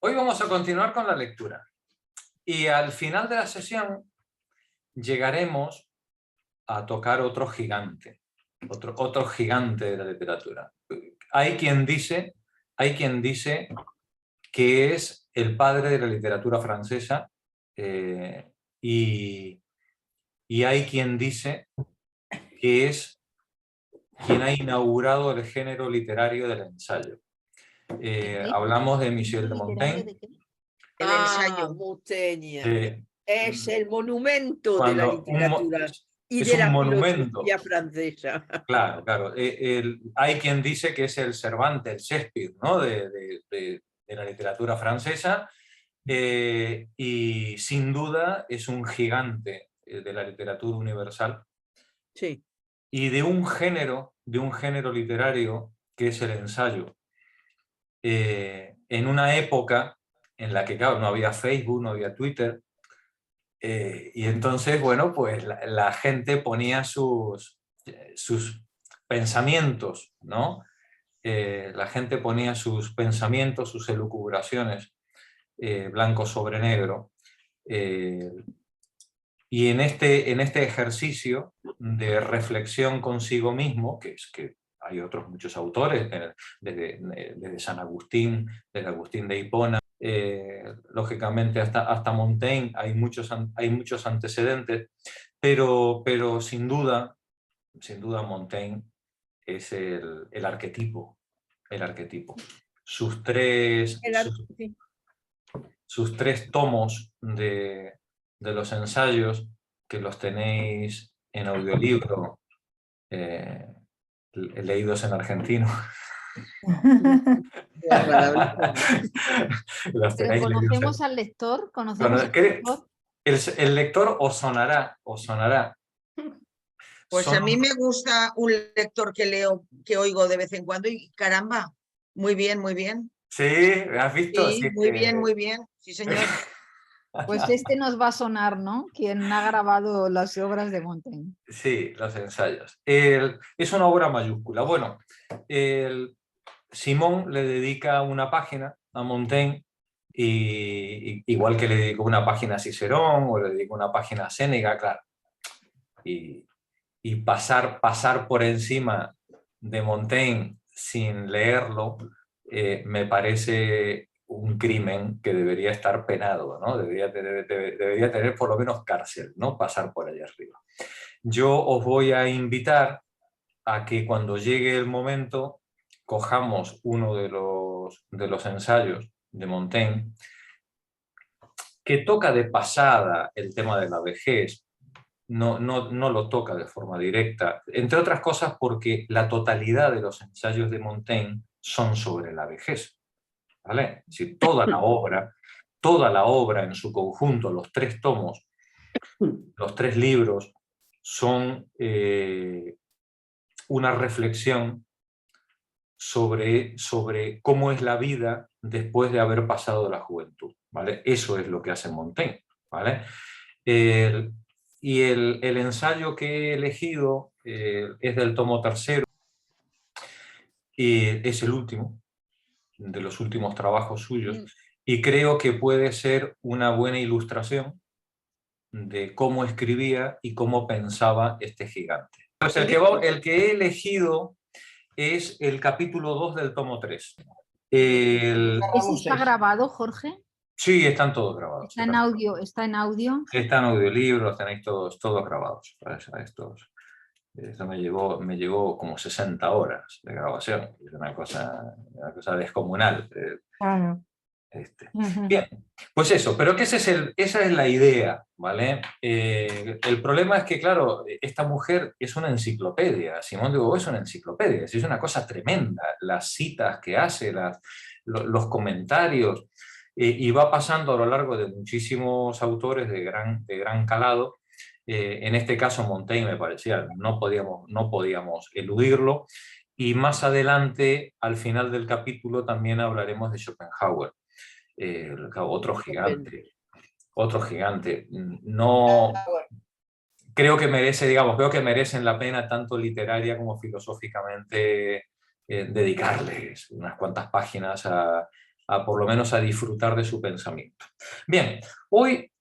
Hoy vamos a continuar con la lectura y al final de la sesión llegaremos a tocar otro gigante de la literatura. Hay quien dice que es el padre de la literatura francesa y hay quien dice que es quien ha inaugurado el género literario del ensayo. Hablamos de Michel de Montaigne. ¿De qué? El ensayo. Montaigne. Es el monumento de la literatura y de la filosofía francesa. Claro, claro. Hay quien dice que es el Cervantes, el Shakespeare, ¿no? de la literatura francesa, y sin duda es un gigante de la literatura universal. Sí. Y de un género literario que es el ensayo. En una época en la que, claro, no había Facebook, no había Twitter, y entonces, bueno, pues la gente ponía sus pensamientos, ¿no? La gente ponía sus pensamientos, sus elucubraciones, blanco sobre negro. Y en este ejercicio de reflexión consigo mismo, que es que hay otros muchos autores, desde San Agustín, desde Agustín de Hipona, lógicamente hasta Montaigne, hay muchos antecedentes, pero sin duda Montaigne es el arquetipo. Sus tres tomos de los ensayos, que los tenéis en audiolibro, leídos en argentino. Pero conocemos al lector, El lector os sonará. Pues a mí me gusta un lector que leo, que oigo de vez en cuando y caramba, muy bien, muy bien. Sí, ¿has visto? Sí, muy bien, sí señor. Pues este nos va a sonar, ¿no? Quien ha grabado las obras de Montaigne. Sí, los ensayos. Es una obra mayúscula. Bueno, Simón le dedica una página a Montaigne, igual que le dedicó una página a Cicerón o le dedicó una página a Séneca, claro. Y pasar por encima de Montaigne sin leerlo me parece un crimen que debería estar penado, ¿no? Debería tener por lo menos cárcel, ¿no? Pasar por allá arriba. Yo os voy a invitar a que cuando llegue el momento cojamos uno de los ensayos de Montaigne, que toca de pasada el tema de la vejez. No lo toca de forma directa, entre otras cosas porque la totalidad de los ensayos de Montaigne son sobre la vejez, ¿vale? Es decir, toda la obra en su conjunto, los 3 tomos, los 3 libros, son una reflexión sobre cómo es la vida después de haber pasado la juventud, ¿vale? Eso es lo que hace Montaigne, ¿vale? Y el ensayo que he elegido es del tomo 3 y es el último, de los últimos trabajos suyos, y creo que puede ser una buena ilustración de cómo escribía y cómo pensaba este gigante. Pues el que he elegido es el capítulo 2 del tomo 3. ¿Ese está grabado, Jorge? Sí, están todos grabados. ¿Está en audio? ¿Está en audio? Está en audiolibro, los tenéis todos grabados. Esto me llevó como 60 horas de grabación. Es una cosa descomunal. Claro. Bien, pues eso, pero que esa es la idea, ¿vale? El problema es que, claro, esta mujer es una enciclopedia, Simón de Beauvoir es una enciclopedia, es una cosa tremenda, las citas que hace, los comentarios, y va pasando a lo largo de muchísimos autores de gran calado. En este caso Montaigne me parecía, no podíamos eludirlo, y más adelante, al final del capítulo, también hablaremos de Schopenhauer. Otro gigante. No creo que merecen la pena tanto literaria como filosóficamente dedicarles unas cuantas páginas a por lo menos a disfrutar de su pensamiento. Bien, hoy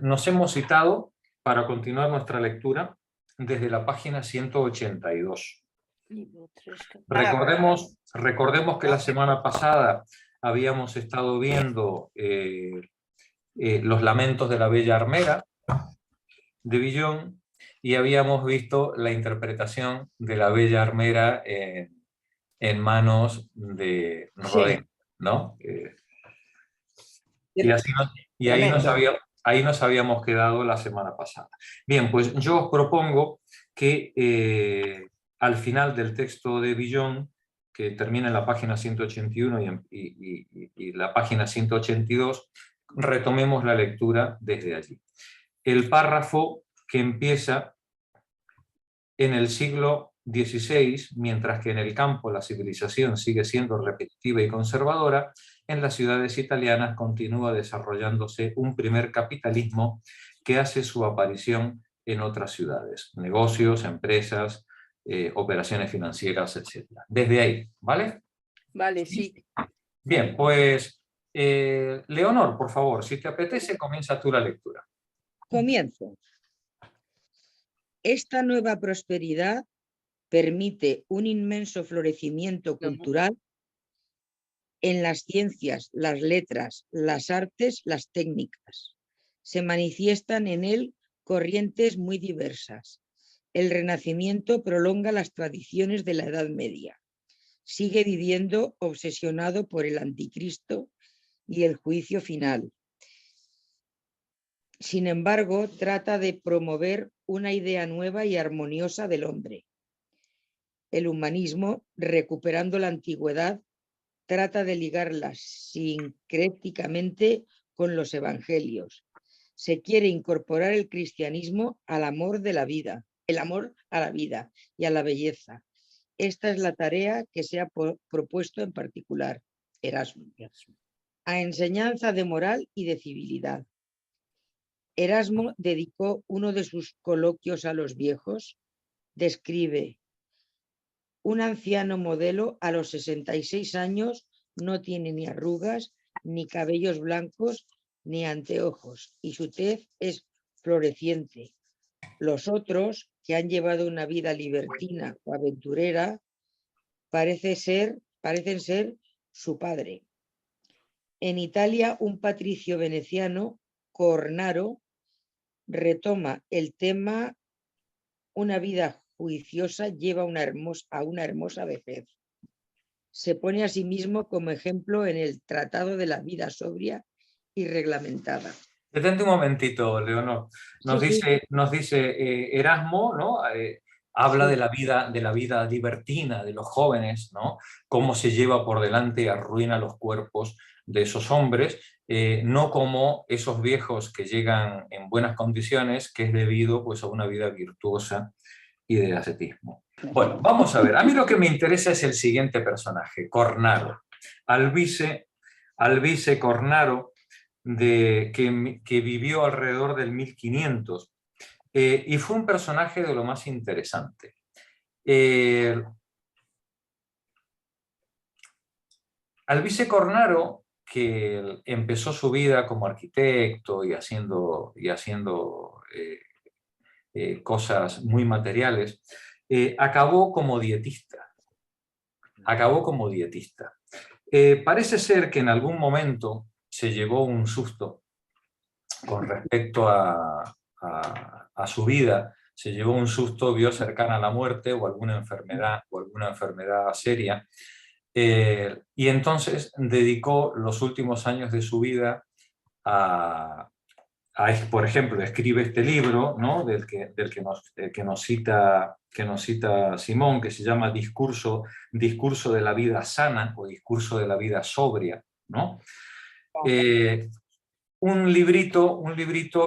nos hemos citado para continuar nuestra lectura desde la página 182. Recordemos que la semana pasada habíamos estado viendo los lamentos de la bella armera de Villon y habíamos visto la interpretación de la bella armera en manos de Rodin, ¿no? Y, así ahí nos habíamos quedado la semana pasada. Bien, pues yo os propongo que al final del texto de Villon, que termina en la página 181 y la página 182, retomemos la lectura desde allí. El párrafo que empieza en el siglo XVI, mientras que en el campo la civilización sigue siendo repetitiva y conservadora, en las ciudades italianas continúa desarrollándose un primer capitalismo que hace su aparición en otras ciudades, negocios, empresas, operaciones financieras, etc. Desde ahí, ¿vale? Vale, sí. Bien, pues Leonor, por favor, si te apetece, comienza tú la lectura. Comienzo. Esta nueva prosperidad permite un inmenso florecimiento cultural en las ciencias, las letras, las artes, las técnicas. Se manifiestan en él corrientes muy diversas. El Renacimiento prolonga las tradiciones de la Edad Media. Sigue viviendo obsesionado por el Anticristo y el juicio final. Sin embargo, trata de promover una idea nueva y armoniosa del hombre. El humanismo, recuperando la antigüedad, trata de ligarla sincréticamente con los evangelios. Se quiere incorporar el cristianismo al amor de la vida, el amor a la vida y a la belleza. Esta es la tarea que se ha propuesto en particular Erasmo, a enseñanza de moral y de civilidad. Erasmo dedicó uno de sus coloquios a los viejos. Describe: un anciano modelo a los 66 años no tiene ni arrugas, ni cabellos blancos, ni anteojos, y su tez es floreciente. Los otros, que han llevado una vida libertina o aventurera, parecen ser su padre. En Italia, un patricio veneciano, Cornaro, retoma el tema: una vida juiciosa lleva a una hermosa vejez. Se pone a sí mismo como ejemplo en el Tratado de la vida sobria y reglamentada. Detente un momentito, Leonor. Nos dice Erasmo, ¿no? Habla de la vida libertina de los jóvenes, ¿no? Cómo se lleva por delante y arruina los cuerpos de esos hombres, no como esos viejos que llegan en buenas condiciones, que es debido, pues, a una vida virtuosa y de ascetismo. Bueno, vamos a ver. A mí lo que me interesa es el siguiente personaje, Cornaro. Alvise Cornaro, que vivió alrededor del 1500 y fue un personaje de lo más interesante. Alvise Cornaro, que empezó su vida como arquitecto y haciendo cosas muy materiales, acabó como dietista. Parece ser que en algún momento se llevó un susto con respecto a su vida, se llevó un susto, vio cercana a la muerte o alguna enfermedad seria, y entonces dedicó los últimos años de su vida por ejemplo, escribe este libro, ¿no? del que nos cita Simón, que se llama Discurso de la vida sana o Discurso de la vida sobria, ¿no? Un librito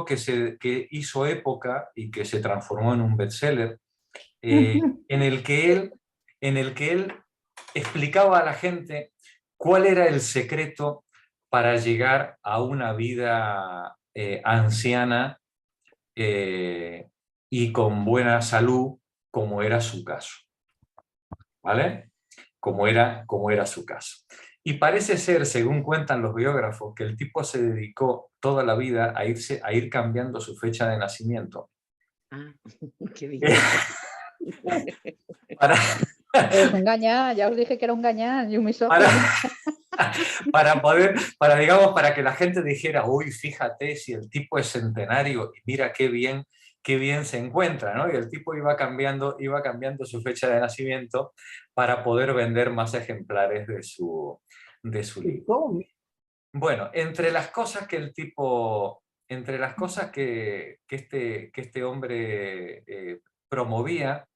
que hizo época y que se transformó en un bestseller, en el que él explicaba a la gente cuál era el secreto para llegar a una vida anciana y con buena salud, como era su caso. ¿Vale? Como era su caso. Y parece ser, según cuentan los biógrafos, que el tipo se dedicó toda la vida a ir cambiando su fecha de nacimiento. Ah, qué bien. Para, Es un gañán, ya os dije que era un gañán y un misógino. digamos, para que la gente dijera, uy, fíjate si el tipo es centenario y mira qué bien se encuentra, ¿no? Y el tipo iba cambiando su fecha de nacimiento para poder vender más ejemplares de su libro. Bueno, entre las cosas que este hombre promovía,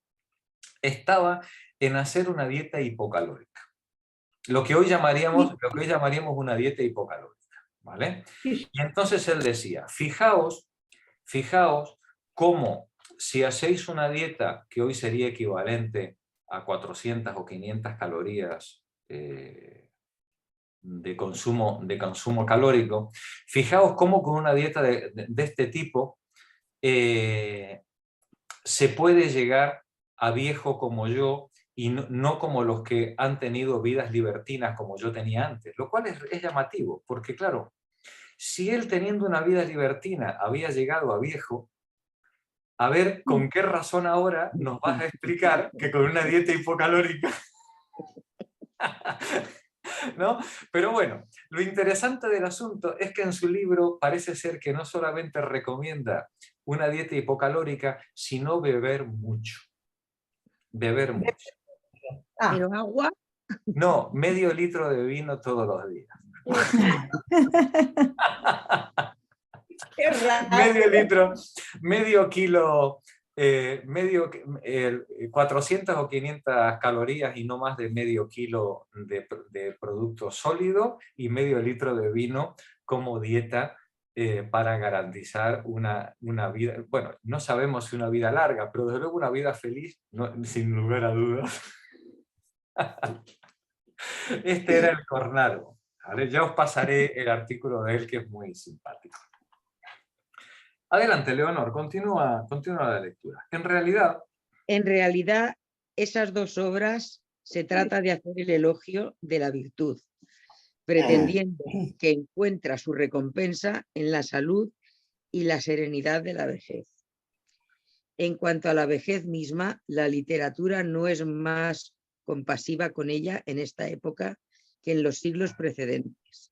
estaba en hacer una dieta hipocalórica. Lo que hoy llamaríamos una dieta hipocalórica, ¿vale? Y entonces él decía, fijaos cómo si hacéis una dieta que hoy sería equivalente a 400 o 500 calorías de consumo calórico, fijaos cómo con una dieta de este tipo se puede llegar a viejo como yo y no como los que han tenido vidas libertinas como yo tenía antes, lo cual es llamativo, porque claro, si él teniendo una vida libertina había llegado a viejo, a ver con qué razón ahora nos vas a explicar que con una dieta hipocalórica, ¿no? Pero bueno, lo interesante del asunto es que en su libro parece ser que no solamente recomienda una dieta hipocalórica, sino beber mucho. Beber mucho. Pero agua. No, medio litro de vino todos los días. Qué raro. Medio litro, medio kilo, 400 o 500 calorías y no más de medio kilo de producto sólido y medio litro de vino como dieta para garantizar una vida, bueno, no sabemos si una vida larga, pero desde luego una vida feliz, sin lugar a dudas. Este era el Cornaro. ¿Vale? Ya os pasaré el artículo de él, que es muy simpático. Adelante, Leonor, continúa la lectura. En realidad, esas dos obras se trata de hacer el elogio de la virtud, pretendiendo que encuentra su recompensa en la salud y la serenidad de la vejez. En cuanto a la vejez misma, la literatura no es más compasiva con ella en esta época que en los siglos precedentes.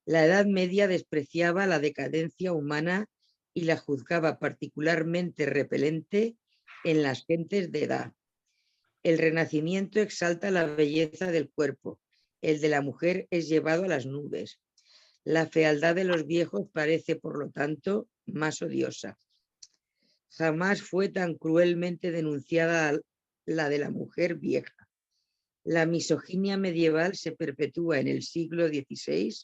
La Edad Media despreciaba la decadencia humana y la juzgaba particularmente repelente en las gentes de edad. El Renacimiento exalta la belleza del cuerpo, el de la mujer es llevado a las nubes. La fealdad de los viejos parece, por lo tanto, más odiosa. Jamás fue tan cruelmente denunciada la de la mujer vieja. La misoginia medieval se perpetúa en el siglo XVI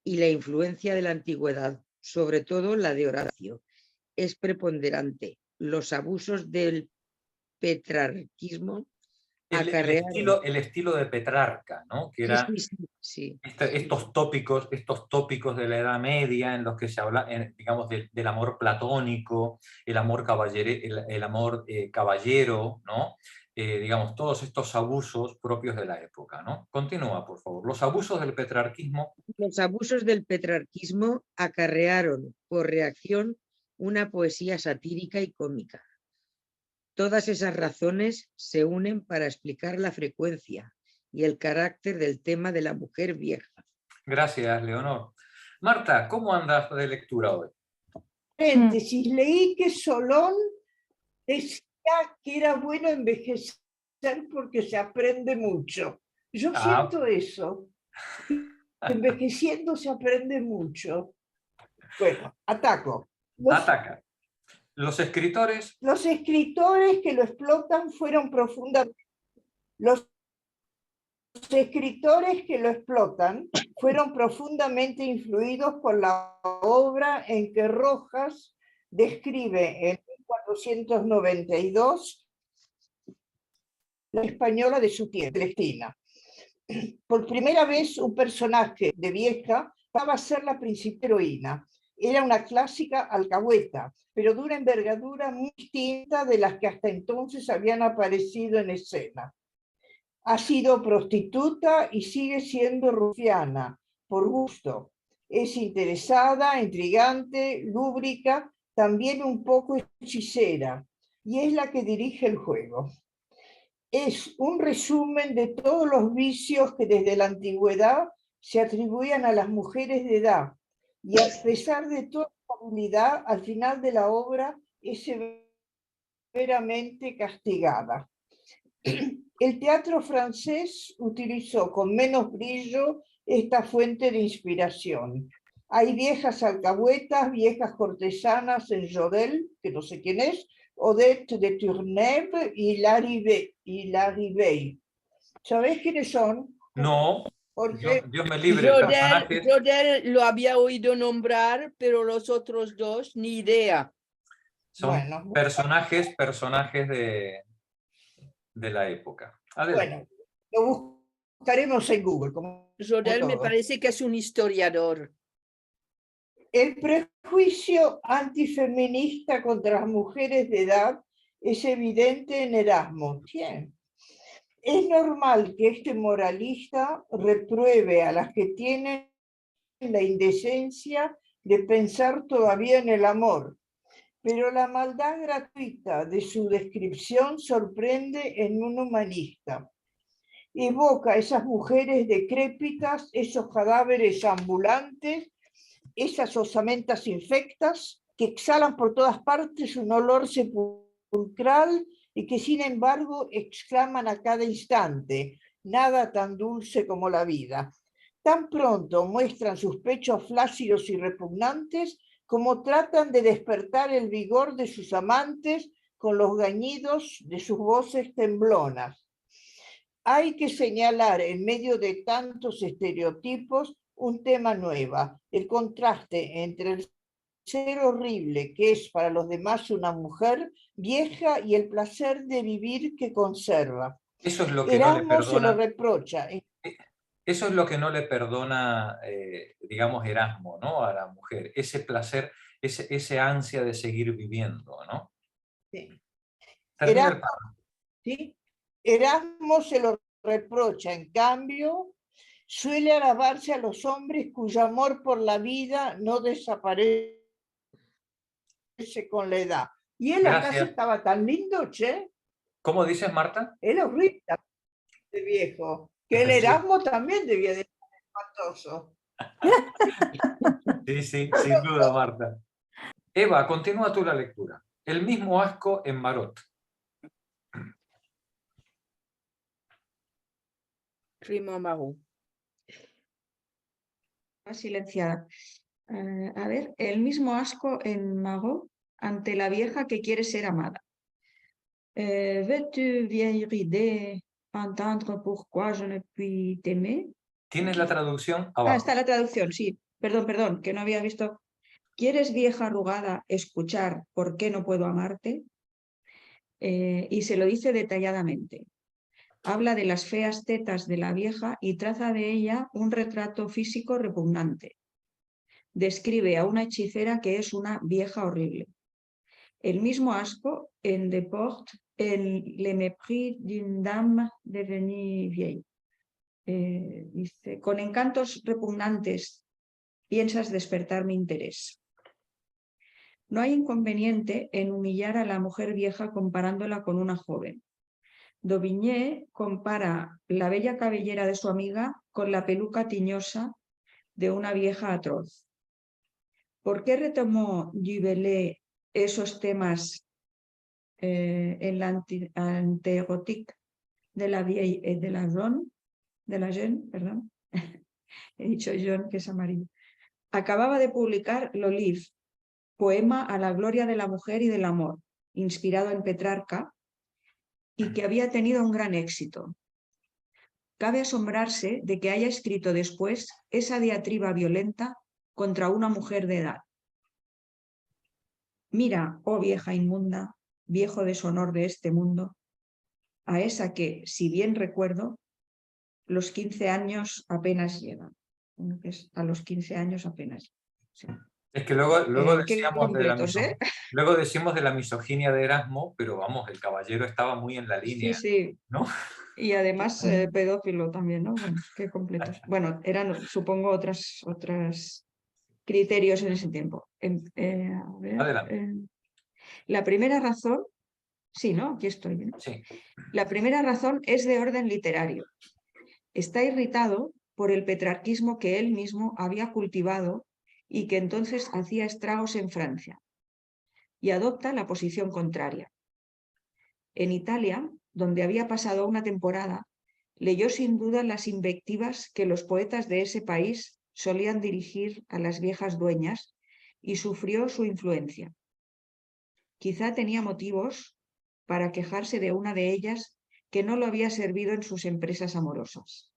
y la influencia de la antigüedad, sobre todo la de Horacio, es preponderante. Los abusos del petrarquismo acarrearon... el estilo de Petrarca, ¿no? Que era sí. estos tópicos de la Edad Media en los que se habla, digamos, del amor platónico, el amor caballero, ¿no? Digamos, todos estos abusos propios de la época, ¿no? Continúa, por favor. Los abusos del petrarquismo. Los abusos del petrarquismo acarrearon por reacción una poesía satírica y cómica. Todas esas razones se unen para explicar la frecuencia y el carácter del tema de la mujer vieja. Gracias, Leonor. Marta, ¿cómo andas de lectura hoy? Paréntesis, leí que Solón decía que era bueno envejecer porque se aprende mucho. Yo siento eso. Envejeciendo se aprende mucho. Bueno, ataco. Ataca. Los escritores que lo explotan fueron profundamente... Los escritores que lo explotan fueron profundamente influidos por la obra en que Rojas describe en 1492 la española de su tiempo, Celestina. Por primera vez un personaje de vieja pasaba a ser la principal heroína. Era una clásica alcahueta, pero de una envergadura muy distinta de las que hasta entonces habían aparecido en escena. Ha sido prostituta y sigue siendo rufiana, por gusto. Es interesada, intrigante, lúbrica, también un poco hechicera, y es la que dirige el juego. Es un resumen de todos los vicios que desde la antigüedad se atribuían a las mujeres de edad, y a pesar de toda habilidad, al final de la obra es severamente castigada. El teatro francés utilizó con menos brillo esta fuente de inspiración. Hay viejas alcahuetas, viejas cortesanas en Jodel, que no sé quién es, Odette de Tourneuve y Larrivée. ¿Sabés quiénes son? No, Porque Dios me libre, personajes. Jodel lo había oído nombrar, pero los otros dos, ni idea. Son bueno, personajes de la época. Adelante. bueno, lo buscaremos en Google. Como Jodel me todo. parece que es un historiador. El prejuicio antifeminista contra las mujeres de edad es evidente en Erasmo. Bien. Es normal que este moralista repruebe a las que tienen la indecencia de pensar todavía en el amor, pero la maldad gratuita de su descripción sorprende en un humanista. Evoca a esas mujeres decrépitas, esos cadáveres ambulantes, esas osamentas infectas que exhalan por todas partes un olor sepulcral y que sin embargo exclaman a cada instante: nada tan dulce como la vida. Tan pronto muestran sus pechos flácidos y repugnantes como tratan de despertar el vigor de sus amantes con los gañidos de sus voces temblonas. Hay que señalar en medio de tantos estereotipos un tema nuevo, el contraste entre el ser horrible que es para los demás una mujer vieja y el placer de vivir que conserva. Eso es lo que no le Erasmo se lo perdona. reprocha. Eso es lo que no le perdona, digamos, Erasmo, ¿no? A la mujer, ese placer, ese ansia de seguir viviendo, ¿no? Sí. Termina el ¿Sí? Erasmo se lo reprocha, en cambio, suele alabarse a los hombres cuyo amor por la vida no desaparece con la edad. Y él acaso Gracias. estaba tan lindo, che. ¿Cómo dices, Marta? Él horrible de viejo. Que el Sí. Erasmo también debía de ser espantoso. Sí, sí, sin duda, Marta. Eva, continúa tú la lectura. El mismo asco en Marot. Rimo Mago. Silenciada. A ver, el mismo asco en Marot ante la vieja que quiere ser amada. Veux-tu, vieille ridée, entendre pourquoi je ne puis t'aimer? ¿Tienes la traducción Ah, abajo? está la traducción, sí. Perdón, que no había visto. ¿Quieres, vieja arrugada, escuchar por qué no puedo amarte? Y se lo dice detalladamente. Habla de las feas tetas de la vieja y traza de ella un retrato físico repugnante. Describe a una hechicera que es una vieja horrible. El mismo asco en Deportes, en Le Mépris d'une dame devenue vieille. Dice, con encantos repugnantes piensas despertar mi interés. No hay inconveniente en humillar a la mujer vieja comparándola con una joven. Daubigné compara la bella cabellera de su amiga con la peluca tiñosa de una vieja atroz. ¿Por qué retomó Du Bellay esos temas en la Antérotique de la vieille et de la jeune, perdón? He dicho jaune, que es amarillo. Acababa de publicar L'Olive, poema a la gloria de la mujer y del amor, inspirado en Petrarca, y que había tenido un gran éxito. Cabe asombrarse de que haya escrito después esa diatriba violenta contra una mujer de edad. Mira, oh vieja inmunda, viejo deshonor de este mundo, a esa que, si bien recuerdo, los 15 años apenas llegan. A los 15 años apenas llegan. Es que luego Qué decíamos de la completos, ¿eh? luego decimos de la misoginia de Erasmo, pero vamos, el caballero estaba muy en la Sí, línea, sí. ¿no? Y además pedófilo también, ¿no? Bueno, qué completos. Bueno, eran, supongo, otras criterios en ese tiempo. A ver, Adelante. la primera razón, sí, ¿no? Aquí estoy. ¿No? Sí. La primera razón es de orden literario. Está irritado por el petrarquismo que él mismo había cultivado y que entonces hacía estragos en Francia, y adopta la posición contraria. En Italia, donde había pasado una temporada, leyó sin duda las invectivas que los poetas de ese país solían dirigir a las viejas dueñas y sufrió su influencia. Quizá tenía motivos para quejarse de una de ellas que no lo había servido en sus empresas amorosas.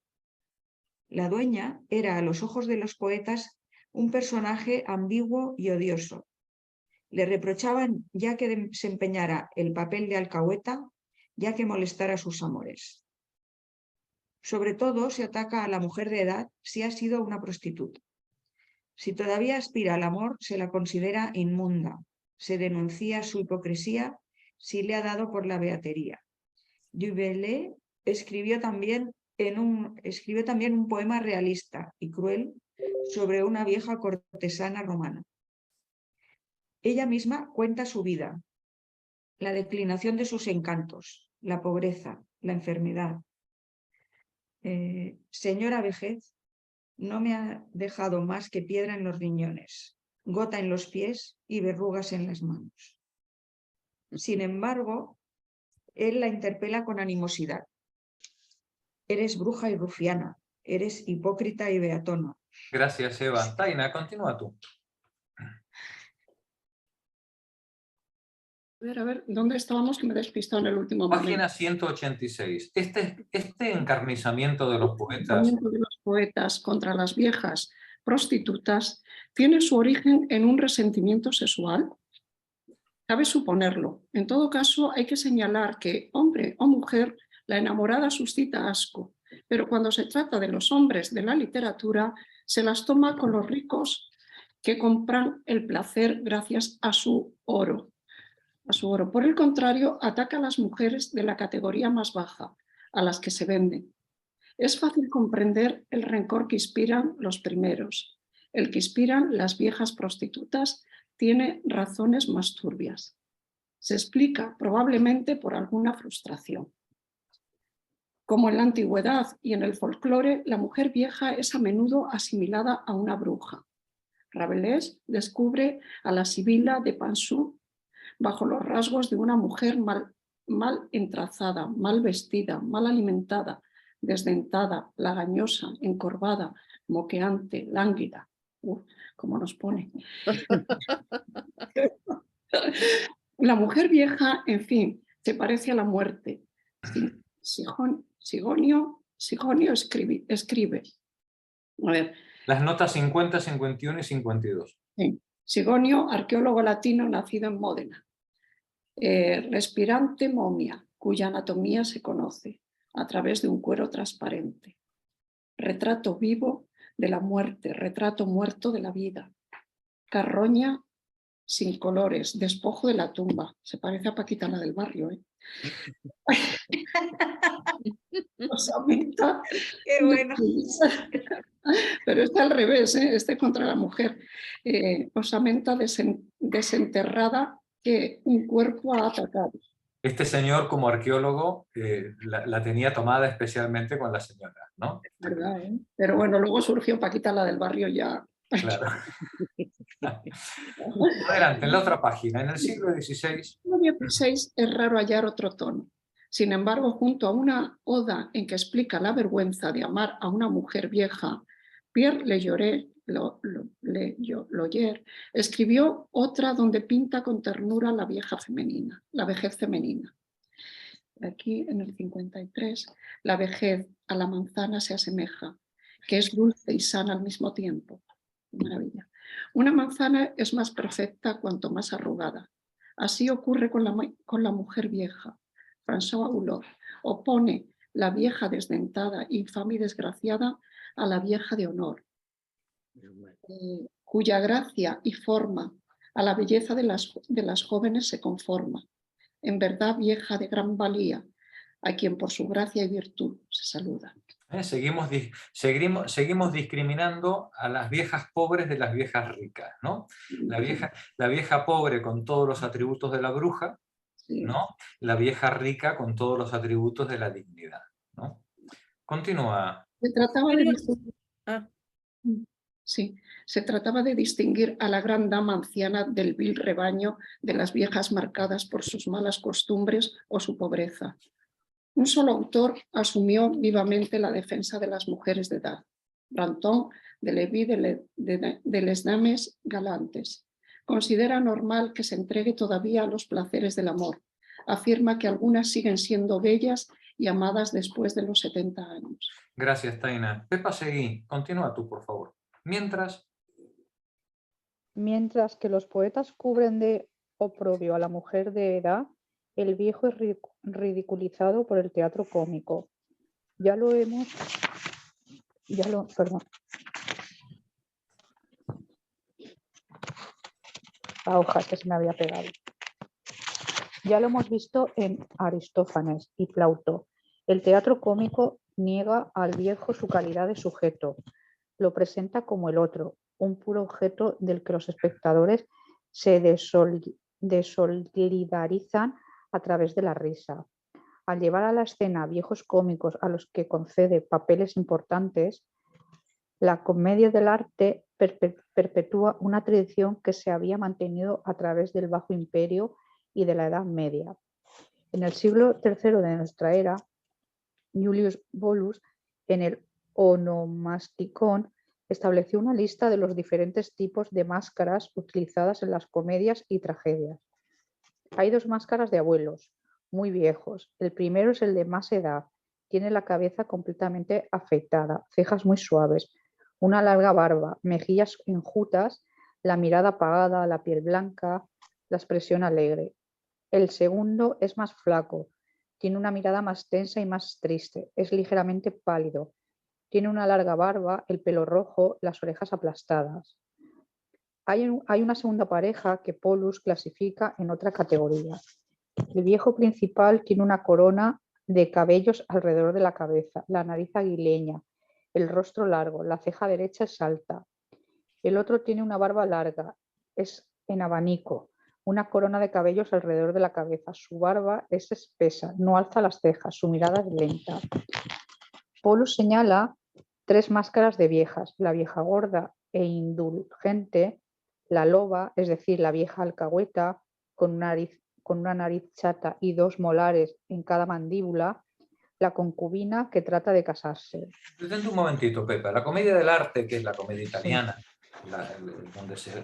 La dueña era a los ojos de los poetas un personaje ambiguo y odioso. Le reprochaban ya que desempeñara el papel de alcahueta, ya que molestara a sus amores. Sobre todo se ataca a la mujer de edad si ha sido una prostituta. Si todavía aspira al amor, se la considera inmunda. Se denuncia su hipocresía si le ha dado por la beatería. Du Bellay escribió también un poema realista y cruel sobre una vieja cortesana romana. Ella misma cuenta su vida, la declinación de sus encantos, la pobreza, la enfermedad. Señora vejez, no me ha dejado más que piedra en los riñones, gota en los pies y verrugas en las manos. Sin embargo, él la interpela con animosidad. Eres bruja y rufiana, eres hipócrita y beatona. Gracias, Eva. Taina, continúa tú. A ver, ¿dónde estábamos? Que me he despistado en el último momento. Página 186. Este encarnizamiento de los poetas. De los poetas contra las viejas prostitutas tiene su origen en un resentimiento sexual. Cabe suponerlo. En todo caso, hay que señalar que, hombre o mujer, la enamorada suscita asco, pero cuando se trata de los hombres de la literatura, se las toma con los ricos que compran el placer gracias a su oro. Por el contrario, ataca a las mujeres de la categoría más baja, a las que se venden. Es fácil comprender el rencor que inspiran los primeros. El que inspiran las viejas prostitutas tiene razones más turbias. Se explica probablemente por alguna frustración. Como en la antigüedad y en el folclore, la mujer vieja es a menudo asimilada a una bruja. Rabelais descubre a la Sibila de Pansu bajo los rasgos de una mujer mal entrazada, mal vestida, mal alimentada, desdentada, lagañosa, encorvada, moqueante, lánguida. Como nos pone. La mujer vieja, en fin, se parece a la muerte. Sigonio escribe. A ver. Las notas 50, 51 y 52. Sí. Sigonio, arqueólogo latino nacido en Módena. Respirante momia, cuya anatomía se conoce a través de un cuero transparente. Retrato vivo de la muerte, retrato muerto de la vida. Carroña sin colores, despojo de la tumba. Se parece a Paquita la del barrio, ¿eh? Osamenta. Qué bueno. Pero está al revés, ¿eh? Este contra la mujer. Osamenta desenterrada que un cuerpo ha atacado. Este señor, como arqueólogo, la tenía tomada especialmente con la señora, ¿no? ¿Verdad, eh? Pero bueno, luego surgió Paquita la del barrio ya. Claro. Adelante, en la otra página. En el siglo XVI. En el siglo XVI es raro hallar otro tono. Sin embargo, junto a una oda en que explica la vergüenza de amar a una mujer vieja, Pierre Loyer escribió otra donde pinta con ternura la vejez femenina. Aquí en el 53, la vejez a la manzana se asemeja, que es dulce y sana al mismo tiempo. Maravilla. Una manzana es más perfecta cuanto más arrugada. Así ocurre con la mujer vieja. François Hulot opone la vieja desdentada, infame y desgraciada a la vieja de honor. cuya gracia y forma a la belleza de las jóvenes se conforma. En verdad, vieja de gran valía, a quien por su gracia y virtud se saluda. Seguimos discriminando a las viejas pobres de las viejas ricas, ¿no? La vieja pobre con todos los atributos de la bruja, Sí. ¿no? La vieja rica con todos los atributos de la dignidad, ¿no? Continúa. Se trataba de distinguir, Ah, sí, se trataba de distinguir a la gran dama anciana del vil rebaño de las viejas marcadas por sus malas costumbres o su pobreza. Un solo autor asumió vivamente la defensa de las mujeres de edad, Brantón de Levi de les Dames Galantes. Considera normal que se entregue todavía a los placeres del amor. Afirma que algunas siguen siendo bellas y amadas después de los 70 años. Gracias, Taina. Pepa, seguí. Continúa tú, por favor. Mientras que los poetas cubren de oprobio a la mujer de edad, el viejo es ridiculizado por el teatro cómico. Perdón. La hoja que se me había pegado. Ya lo hemos visto en Aristófanes y Plauto. El teatro cómico niega al viejo su calidad de sujeto. Lo presenta como el otro, un puro objeto del que los espectadores se desolidarizan a través de la risa. Al llevar a la escena viejos cómicos a los que concede papeles importantes, la comedia del arte perpetúa una tradición que se había mantenido a través del Bajo Imperio y de la Edad Media. En el siglo III de nuestra era, Julius Bolus, en el Onomasticon, estableció una lista de los diferentes tipos de máscaras utilizadas en las comedias y tragedias. Hay dos máscaras de abuelos, muy viejos. El primero es el de más edad. Tiene la cabeza completamente afeitada, cejas muy suaves, una larga barba, mejillas enjutas, la mirada apagada, la piel blanca, la expresión alegre. El segundo es más flaco, tiene una mirada más tensa y más triste, es ligeramente pálido, tiene una larga barba, el pelo rojo, las orejas aplastadas. Hay una segunda pareja que Polus clasifica en otra categoría. El viejo principal tiene una corona de cabellos alrededor de la cabeza, la nariz aguileña, el rostro largo, la ceja derecha es alta. El otro tiene una barba larga, es en abanico, una corona de cabellos alrededor de la cabeza. Su barba es espesa, no alza las cejas, su mirada es lenta. Polus señala tres máscaras de viejas, la vieja gorda e indulgente, la loba, es decir, la vieja alcahueta, con una nariz chata y dos molares en cada mandíbula, la concubina que trata de casarse. Detente un momentito, Pepa. La comedia del arte, que es la comedia italiana,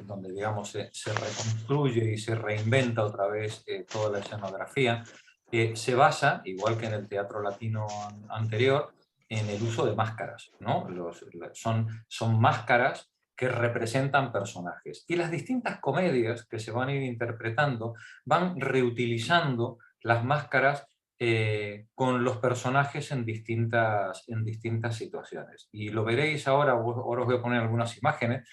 donde digamos, se reconstruye y se reinventa otra vez toda la escenografía, se basa, igual que en el teatro latino anterior, en el uso de máscaras, ¿no? Son máscaras que representan personajes. Y las distintas comedias que se van a ir interpretando van reutilizando las máscaras con los personajes en distintas situaciones. Y lo veréis ahora, ahora os voy a poner algunas imágenes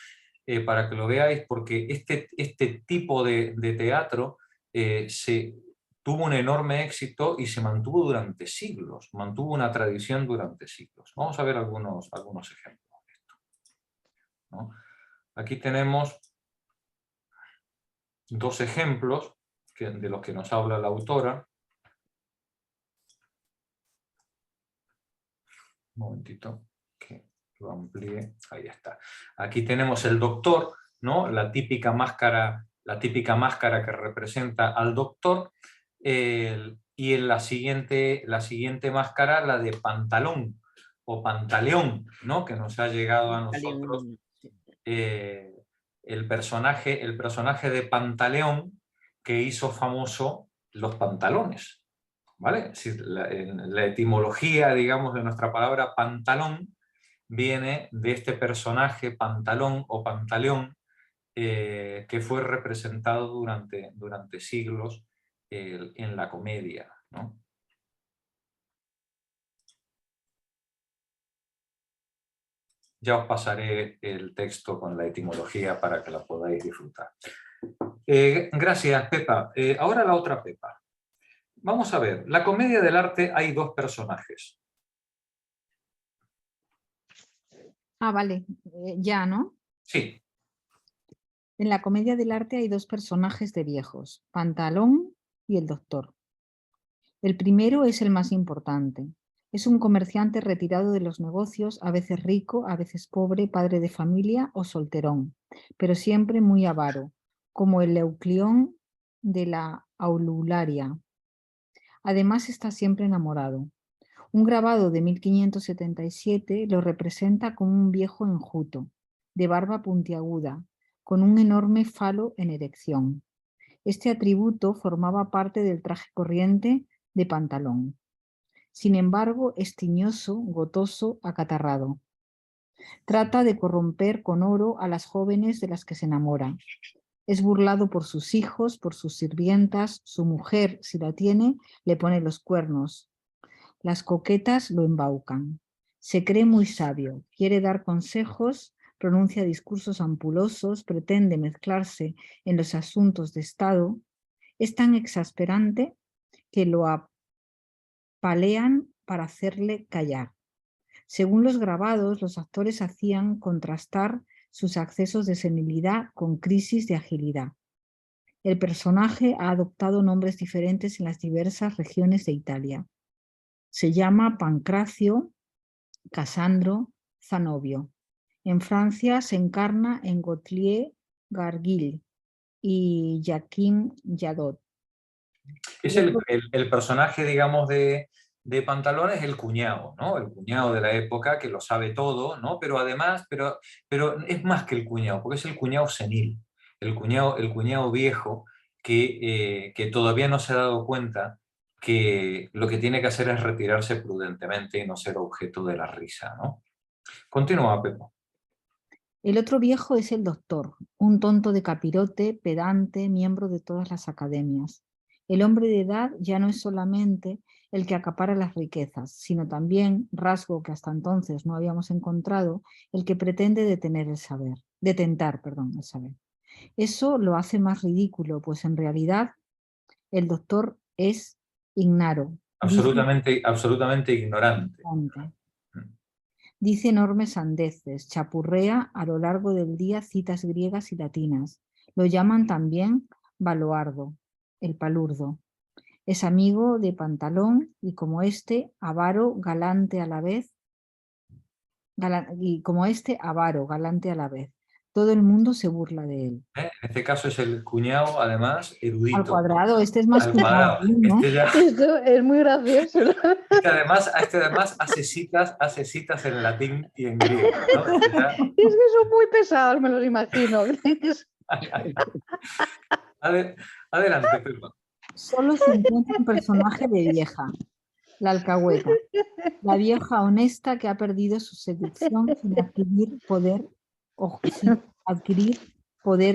para que lo veáis, porque este tipo de teatro tuvo un enorme éxito y se mantuvo durante siglos, mantuvo una tradición durante siglos. Vamos a ver algunos ejemplos de esto, ¿no? Aquí tenemos dos ejemplos de los que nos habla la autora. Un momentito, que lo amplíe. Ahí está. Aquí tenemos el doctor, ¿no? La típica máscara que representa al doctor. Y en la siguiente máscara, la de Pantalón o Pantaleón, ¿no? Que nos ha llegado a nosotros. El personaje de Pantaleón que hizo famoso los pantalones. ¿Vale? La etimología, digamos, de nuestra palabra pantalón viene de este personaje Pantalón o Pantaleón que fue representado durante siglos en la comedia, ¿no? Ya os pasaré el texto con la etimología para que la podáis disfrutar. Gracias, Pepa. Ahora la otra Pepa. Vamos a ver, la comedia del arte hay dos personajes. Ah, vale, ya, ¿no? Sí, En la comedia del arte hay dos personajes de viejos, Pantalón y el doctor. El primero es el más importante. Es un comerciante retirado de los negocios, a veces rico, a veces pobre, padre de familia o solterón, pero siempre muy avaro, como el Euclión de la Aulularia. Además está siempre enamorado. Un grabado de 1577 lo representa como un viejo enjuto, de barba puntiaguda, con un enorme falo en erección. Este atributo formaba parte del traje corriente de Pantalón. Sin embargo, es tiñoso, gotoso, acatarrado. Trata de corromper con oro a las jóvenes de las que se enamora. Es burlado por sus hijos, por sus sirvientas, su mujer, si la tiene, le pone los cuernos. Las coquetas lo embaucan. Se cree muy sabio, quiere dar consejos, pronuncia discursos ampulosos, pretende mezclarse en los asuntos de Estado. Es tan exasperante que lo apalean para hacerle callar. Según los grabados, los actores hacían contrastar sus accesos de senilidad con crisis de agilidad. El personaje ha adoptado nombres diferentes en las diversas regiones de Italia. Se llama Pancracio, Casandro, Zanobio. En Francia se encarna en Gauthier Gargil y Jacquin Jadot. es el personaje, digamos, de Pantalón es el cuñado, ¿no? El cuñado de la época que lo sabe todo, ¿no? Pero además, pero es más que el cuñado, porque es el cuñado senil, el cuñado viejo que todavía no se ha dado cuenta que lo que tiene que hacer es retirarse prudentemente y no ser objeto de la risa, ¿no? Continúa, Pepo. El otro viejo es el doctor, un tonto de capirote, pedante, miembro de todas las academias. El hombre de edad ya no es solamente el que acapara las riquezas, sino también, rasgo que hasta entonces no habíamos encontrado, el que pretende detentar el saber. Eso lo hace más ridículo, pues en realidad el doctor es ignaro. Absolutamente ignorante. Dice enormes sandeces, chapurrea a lo largo del día citas griegas y latinas. Lo llaman también Baloardo, el palurdo. Es amigo de Pantalón y como este, avaro, galante a la vez. Todo el mundo se burla de él. En este caso es el cuñado, además, erudito. Al cuadrado, este es más cuñado, ¿no? Esto es muy gracioso. Este además hace citas en latín y en griego, ¿no? Es que son muy pesados, me los imagino. Adelante, Pepa. Solo se encuentra un personaje de vieja, la alcahueta, la vieja honesta que ha perdido su seducción sin adquirir poder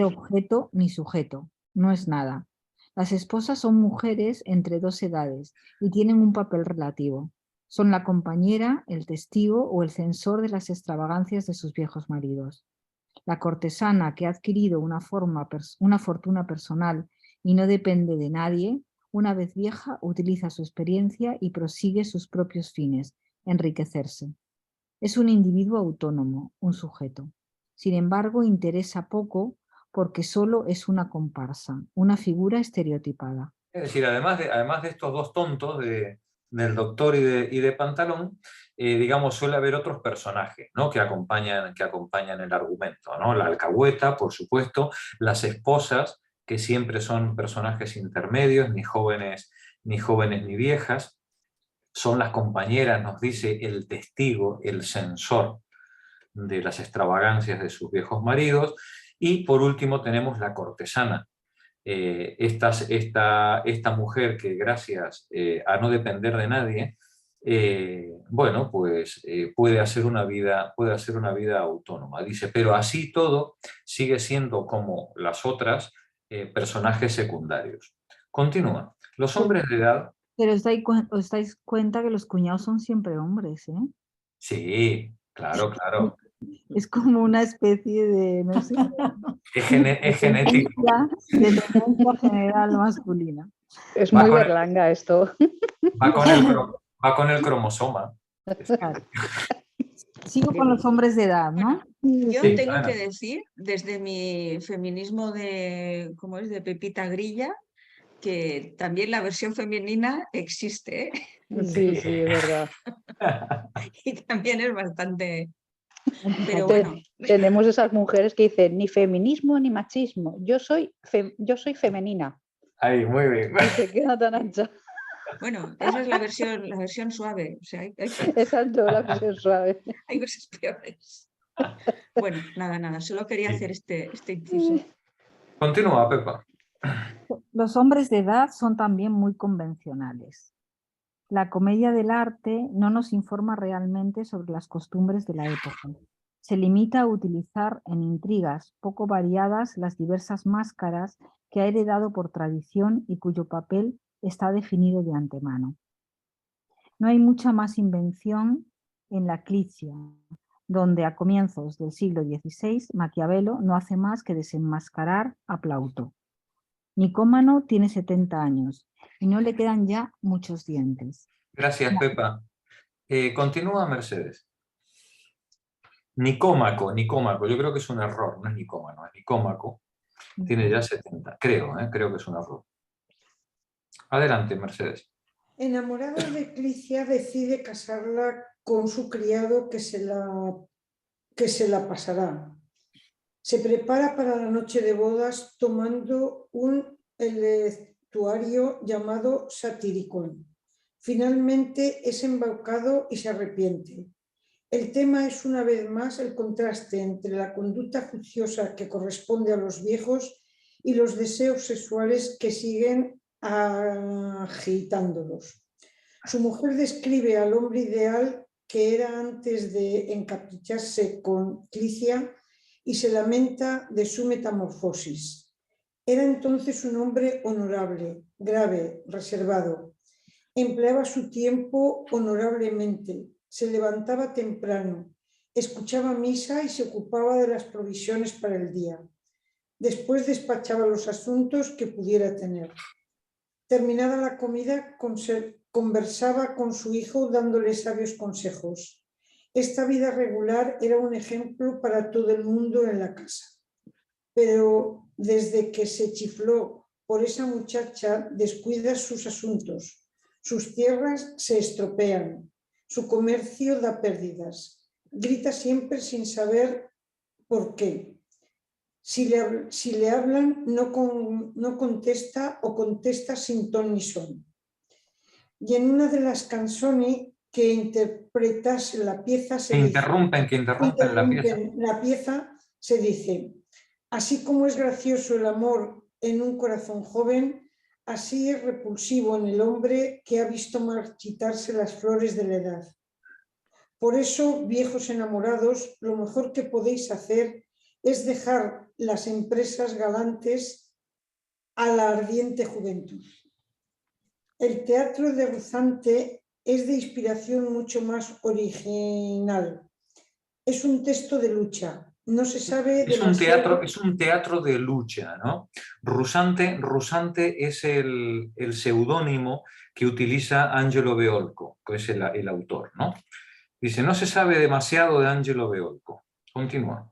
objeto ni sujeto. No es nada. Las esposas son mujeres entre dos edades y tienen un papel relativo. Son la compañera, el testigo o el censor de las extravagancias de sus viejos maridos. La cortesana que ha adquirido una fortuna personal y no depende de nadie, una vez vieja, utiliza su experiencia y prosigue sus propios fines, enriquecerse. Es un individuo autónomo, un sujeto. Sin embargo, interesa poco porque solo es una comparsa, una figura estereotipada. Es decir, además de estos dos tontos, del doctor y de Pantalón, digamos, suele haber otros personajes, ¿no? que acompañan el argumento, ¿no? La alcahueta, por supuesto, las esposas, que siempre son personajes intermedios, ni jóvenes ni viejas, son las compañeras, nos dice el testigo, el censor de las extravagancias de sus viejos maridos, y por último tenemos la cortesana, esta mujer que gracias a no depender de nadie, bueno, pues puede hacer una vida autónoma. Dice, pero así todo sigue siendo como las otras personajes secundarios. Continúa. Los hombres de edad... Pero os dais cuenta que los cuñados son siempre hombres, ¿eh? Sí, claro. Es como una especie de, no sé, Es genético. de tendencia general masculina. Es Va muy con el- berlanga esto. Va con el cromosoma. Claro. Sigo con los hombres de edad, ¿no? Yo Sí, tengo Ana. que decir, desde mi feminismo de, ¿cómo es?, de Pepita Grilla, que también la versión femenina existe, ¿eh? Sí, sí, es verdad. Y también es bastante... Pero Te- bueno, Tenemos esas mujeres que dicen ni feminismo ni machismo. Yo soy femenina. Ahí, muy bien. Y se queda tan ancha. bueno, esa es la versión suave. O sea, Exacto, la versión suave. hay cosas peores. Bueno, nada, solo quería hacer este inciso. Continúa, Pepa. Los hombres de edad son también muy convencionales. La comedia del arte no nos informa realmente sobre las costumbres de la época. Se limita a utilizar en intrigas poco variadas las diversas máscaras que ha heredado por tradición y cuyo papel está definido de antemano. No hay mucha más invención en la clicia, donde a comienzos del siglo XVI Maquiavelo no hace más que desenmascarar a Plauto. Nicómano tiene 70 años y no le quedan ya muchos dientes. Gracias, Pepa. Continúa, Mercedes. Nicómaco. Yo creo que es un error, no es Nicómano, es Nicómaco. Tiene ya 70, creo que es un error. Adelante, Mercedes. Enamorado de Clicia, decide casarla con su criado que se la pasará. Se prepara para la noche de bodas tomando un electuario llamado Satiricón. Finalmente es embaucado y se arrepiente. El tema es una vez más el contraste entre la conducta juiciosa que corresponde a los viejos y los deseos sexuales que siguen agitándolos. Su mujer describe al hombre ideal que era antes de encapricharse con Clicia y se lamenta de su metamorfosis. Era entonces un hombre honorable, grave, reservado. Empleaba su tiempo honorablemente, se levantaba temprano, escuchaba misa y se ocupaba de las provisiones para el día. Después despachaba los asuntos que pudiera tener. Terminada la comida, conversaba con su hijo dándole sabios consejos. Esta vida regular era un ejemplo para todo el mundo en la casa. Pero desde que se chifló por esa muchacha, descuida sus asuntos. Sus tierras se estropean, su comercio da pérdidas. Grita siempre sin saber por qué. Si le hablan, no contesta o contesta sin ton ni son. Y en una de las canzoni que interpretase la pieza Que interrumpen la pieza, se dice: así como es gracioso el amor en un corazón joven, así es repulsivo en el hombre que ha visto marchitarse las flores de la edad. Por eso, viejos enamorados, lo mejor que podéis hacer es dejar las empresas galantes a la ardiente juventud. El teatro de Ruzante es de inspiración mucho más original. Es un texto de lucha. No se sabe demasiado. Es un teatro de lucha, ¿no? Rusante es el seudónimo que utiliza Angelo Beolco, que es el autor, ¿no? Dice, no se sabe demasiado de Angelo Beolco. Continúa.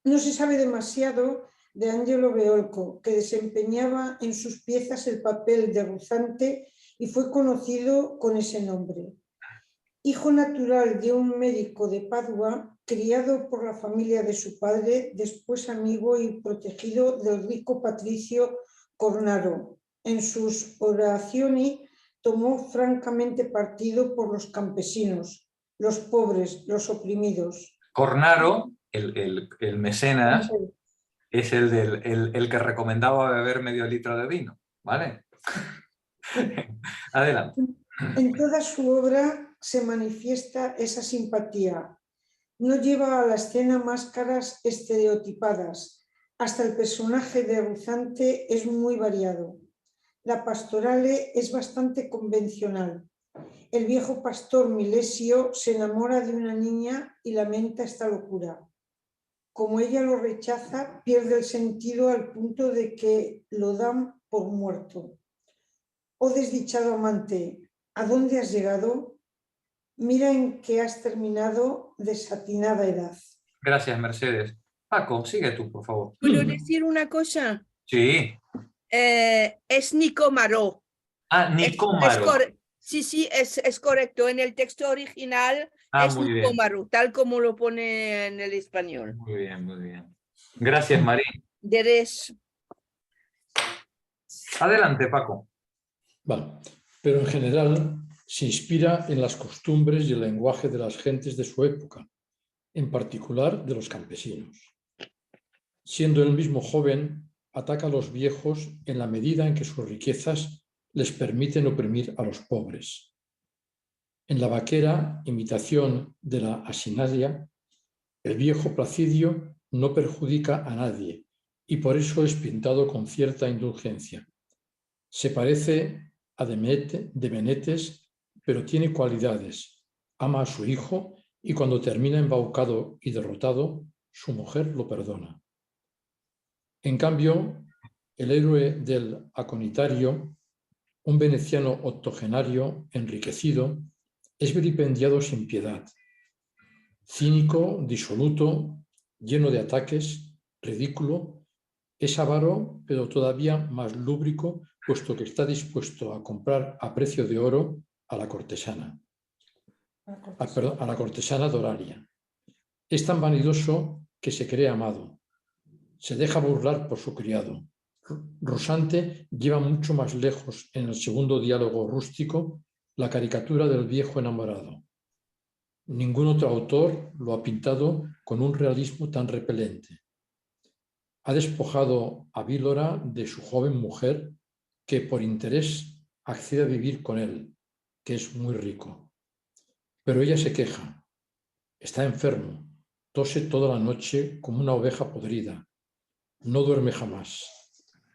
No se sabe demasiado de Angelo Beolco, que desempeñaba en sus piezas el papel de Ruzante y fue conocido con ese nombre. Hijo natural de un médico de Padua, criado por la familia de su padre, después amigo y protegido del rico patricio Cornaro. En sus oraciones tomó francamente partido por los campesinos, los pobres, los oprimidos. Cornaro, el mecenas, es el que recomendaba beber medio litro de vino, ¿vale? Adelante. En toda su obra se manifiesta esa simpatía. No lleva a la escena máscaras estereotipadas. Hasta el personaje de Ruzante es muy variado. La pastorale es bastante convencional. el viejo pastor Milesio se enamora de una niña y lamenta esta locura. Como ella lo rechaza, pierde el sentido al punto de que lo dan por muerto. Oh desdichado amante, ¿a dónde has llegado? Mira en qué has terminado desatinada edad. Gracias, Mercedes. Paco, sigue tú, por favor. ¿Puedo decir una cosa? Sí. Es Nicómaro. Ah, Nicómaro. Sí, es correcto. En el texto original es Muy bien. Nicómaro, tal como lo pone en el español. Muy bien, muy bien. Gracias, María. Adelante, Paco. Vale. Pero en general se inspira en las costumbres y el lenguaje de las gentes de su época, en particular de los campesinos. Siendo él mismo joven, ataca a los viejos en la medida en que sus riquezas les permiten oprimir a los pobres. En la vaquera, imitación de la Asinaria, el viejo Placidio no perjudica a nadie y por eso es pintado con cierta indulgencia. Se parece a Demenetes, pero tiene cualidades. Ama a su hijo y cuando termina embaucado y derrotado, su mujer lo perdona. En cambio, el héroe del Aconitario, un veneciano octogenario enriquecido, es vilipendiado sin piedad. Cínico, disoluto, lleno de ataques, ridículo, es avaro, pero todavía más lúbrico, puesto que está dispuesto a comprar a precio de oro a la cortesana. A la cortesana Doraria. Es tan vanidoso que se cree amado. Se deja burlar por su criado. Rosante lleva mucho más lejos en el segundo diálogo rústico la caricatura del viejo enamorado. Ningún otro autor lo ha pintado con un realismo tan repelente. Ha despojado a Villora de su joven mujer que por interés accede a vivir con él, que es muy rico. Pero ella se queja. Está enfermo, tose toda la noche como una oveja podrida. No duerme jamás.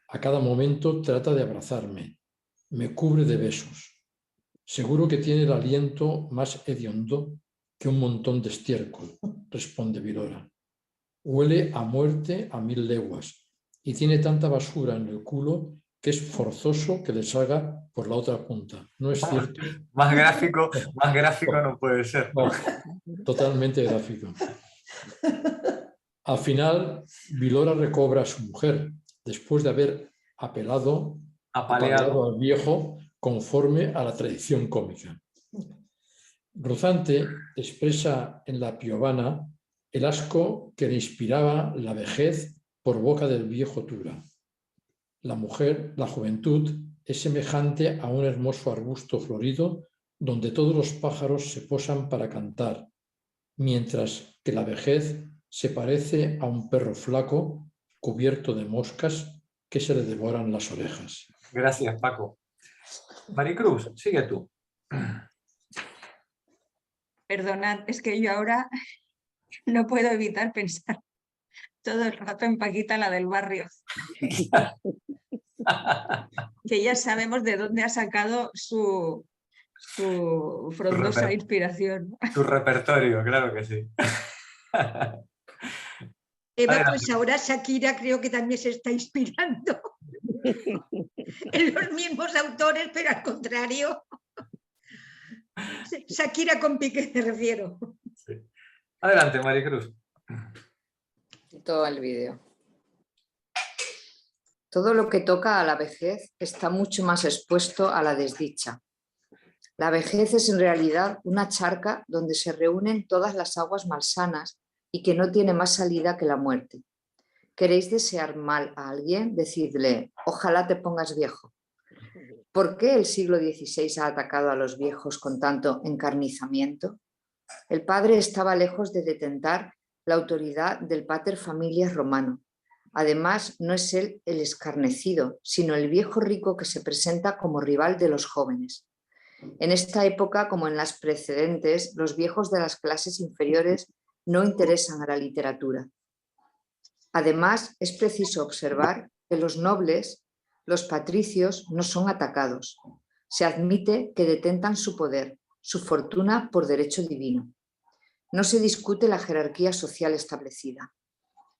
A cada momento trata de abrazarme. Me cubre de besos. Seguro que tiene el aliento más hediondo que un montón de estiércol, responde Villora. Huele a muerte a 1000 leguas y tiene tanta basura en el culo que es forzoso que le salga por la otra punta. ¿No es cierto? Más gráfico no puede ser. No, totalmente gráfico. Al final, Villora recobra a su mujer después de haber apaleado al viejo conforme a la tradición cómica. Rosante expresa en la Piovana el asco que le inspiraba la vejez por boca del viejo Tura. La juventud, es semejante a un hermoso arbusto florido donde todos los pájaros se posan para cantar, mientras que la vejez se parece a un perro flaco cubierto de moscas que se le devoran las orejas. Gracias, Paco. Maricruz, sigue tú. Perdonad, es que yo ahora no puedo evitar pensar todo el rato en Paquita, la del barrio. Que ya sabemos de dónde ha sacado su frondosa inspiración. Tu repertorio, claro que sí. Eva, pues ahora Shakira creo que también se está inspirando en los mismos autores, pero al contrario. Shakira con Piqué me refiero. Sí. Adelante, Maricruz. Todo el vídeo. Todo lo que toca a la vejez está mucho más expuesto a la desdicha. La vejez es en realidad una charca donde se reúnen todas las aguas malsanas y que no tiene más salida que la muerte. ¿Queréis desear mal a alguien? Decidle, ojalá te pongas viejo. ¿Por qué el siglo XVI ha atacado a los viejos con tanto encarnizamiento? El padre estaba lejos de detentar la autoridad del pater familias romano. Además, no es él el escarnecido, sino el viejo rico que se presenta como rival de los jóvenes. En esta época, como en las precedentes, los viejos de las clases inferiores no interesan a la literatura. Además, es preciso observar que los nobles, los patricios, no son atacados. Se admite que detentan su poder, su fortuna por derecho divino. No se discute la jerarquía social establecida.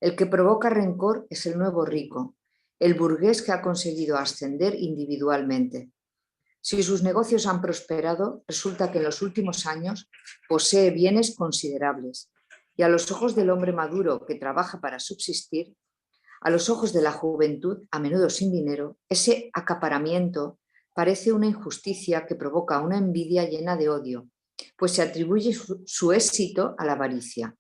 El que provoca rencor es el nuevo rico, el burgués que ha conseguido ascender individualmente. Si sus negocios han prosperado, resulta que en los últimos años posee bienes considerables y a los ojos del hombre maduro que trabaja para subsistir, a los ojos de la juventud, a menudo sin dinero, ese acaparamiento parece una injusticia que provoca una envidia llena de odio, pues se atribuye su éxito a la avaricia.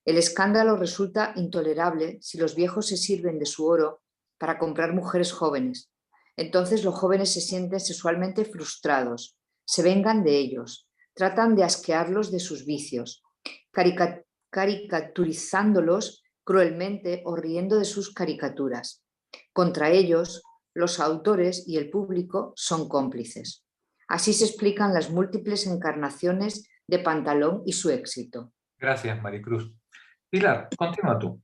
El escándalo resulta intolerable si los viejos se sirven de su oro para comprar mujeres jóvenes. Entonces los jóvenes se sienten sexualmente frustrados, se vengan de ellos, tratan de asquearlos de sus vicios, caricaturizándolos cruelmente o riendo de sus caricaturas. Contra ellos, los autores y el público son cómplices. Así se explican las múltiples encarnaciones de Pantalón y su éxito. Gracias, Maricruz. Pilar, continúa tú.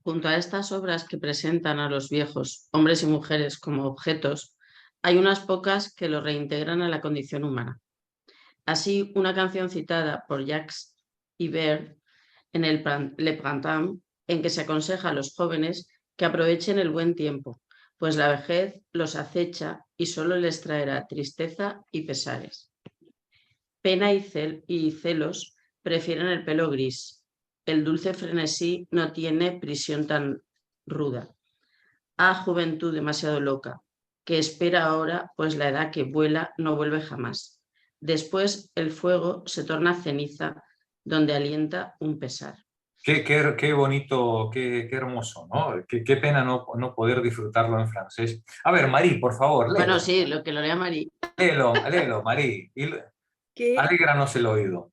Junto a estas obras que presentan a los viejos, hombres y mujeres, como objetos, hay unas pocas que los reintegran a la condición humana. Así, una canción citada por Jacques Ibert en el Le Printemps, en que se aconseja a los jóvenes que aprovechen el buen tiempo, pues la vejez los acecha y solo les traerá tristeza y pesares. Pena y celos prefieren el pelo gris. El dulce frenesí no tiene prisión tan ruda. Ah, juventud demasiado loca, que espera ahora, pues la edad que vuela no vuelve jamás. Después el fuego se torna ceniza, donde alienta un pesar. Qué bonito, qué hermoso, ¿no? Qué pena no poder disfrutarlo en francés. A ver, Marí, por favor, léelo. Bueno, sí, lo que lo lea Marí. Léelo, Marí. Alégranos el oído.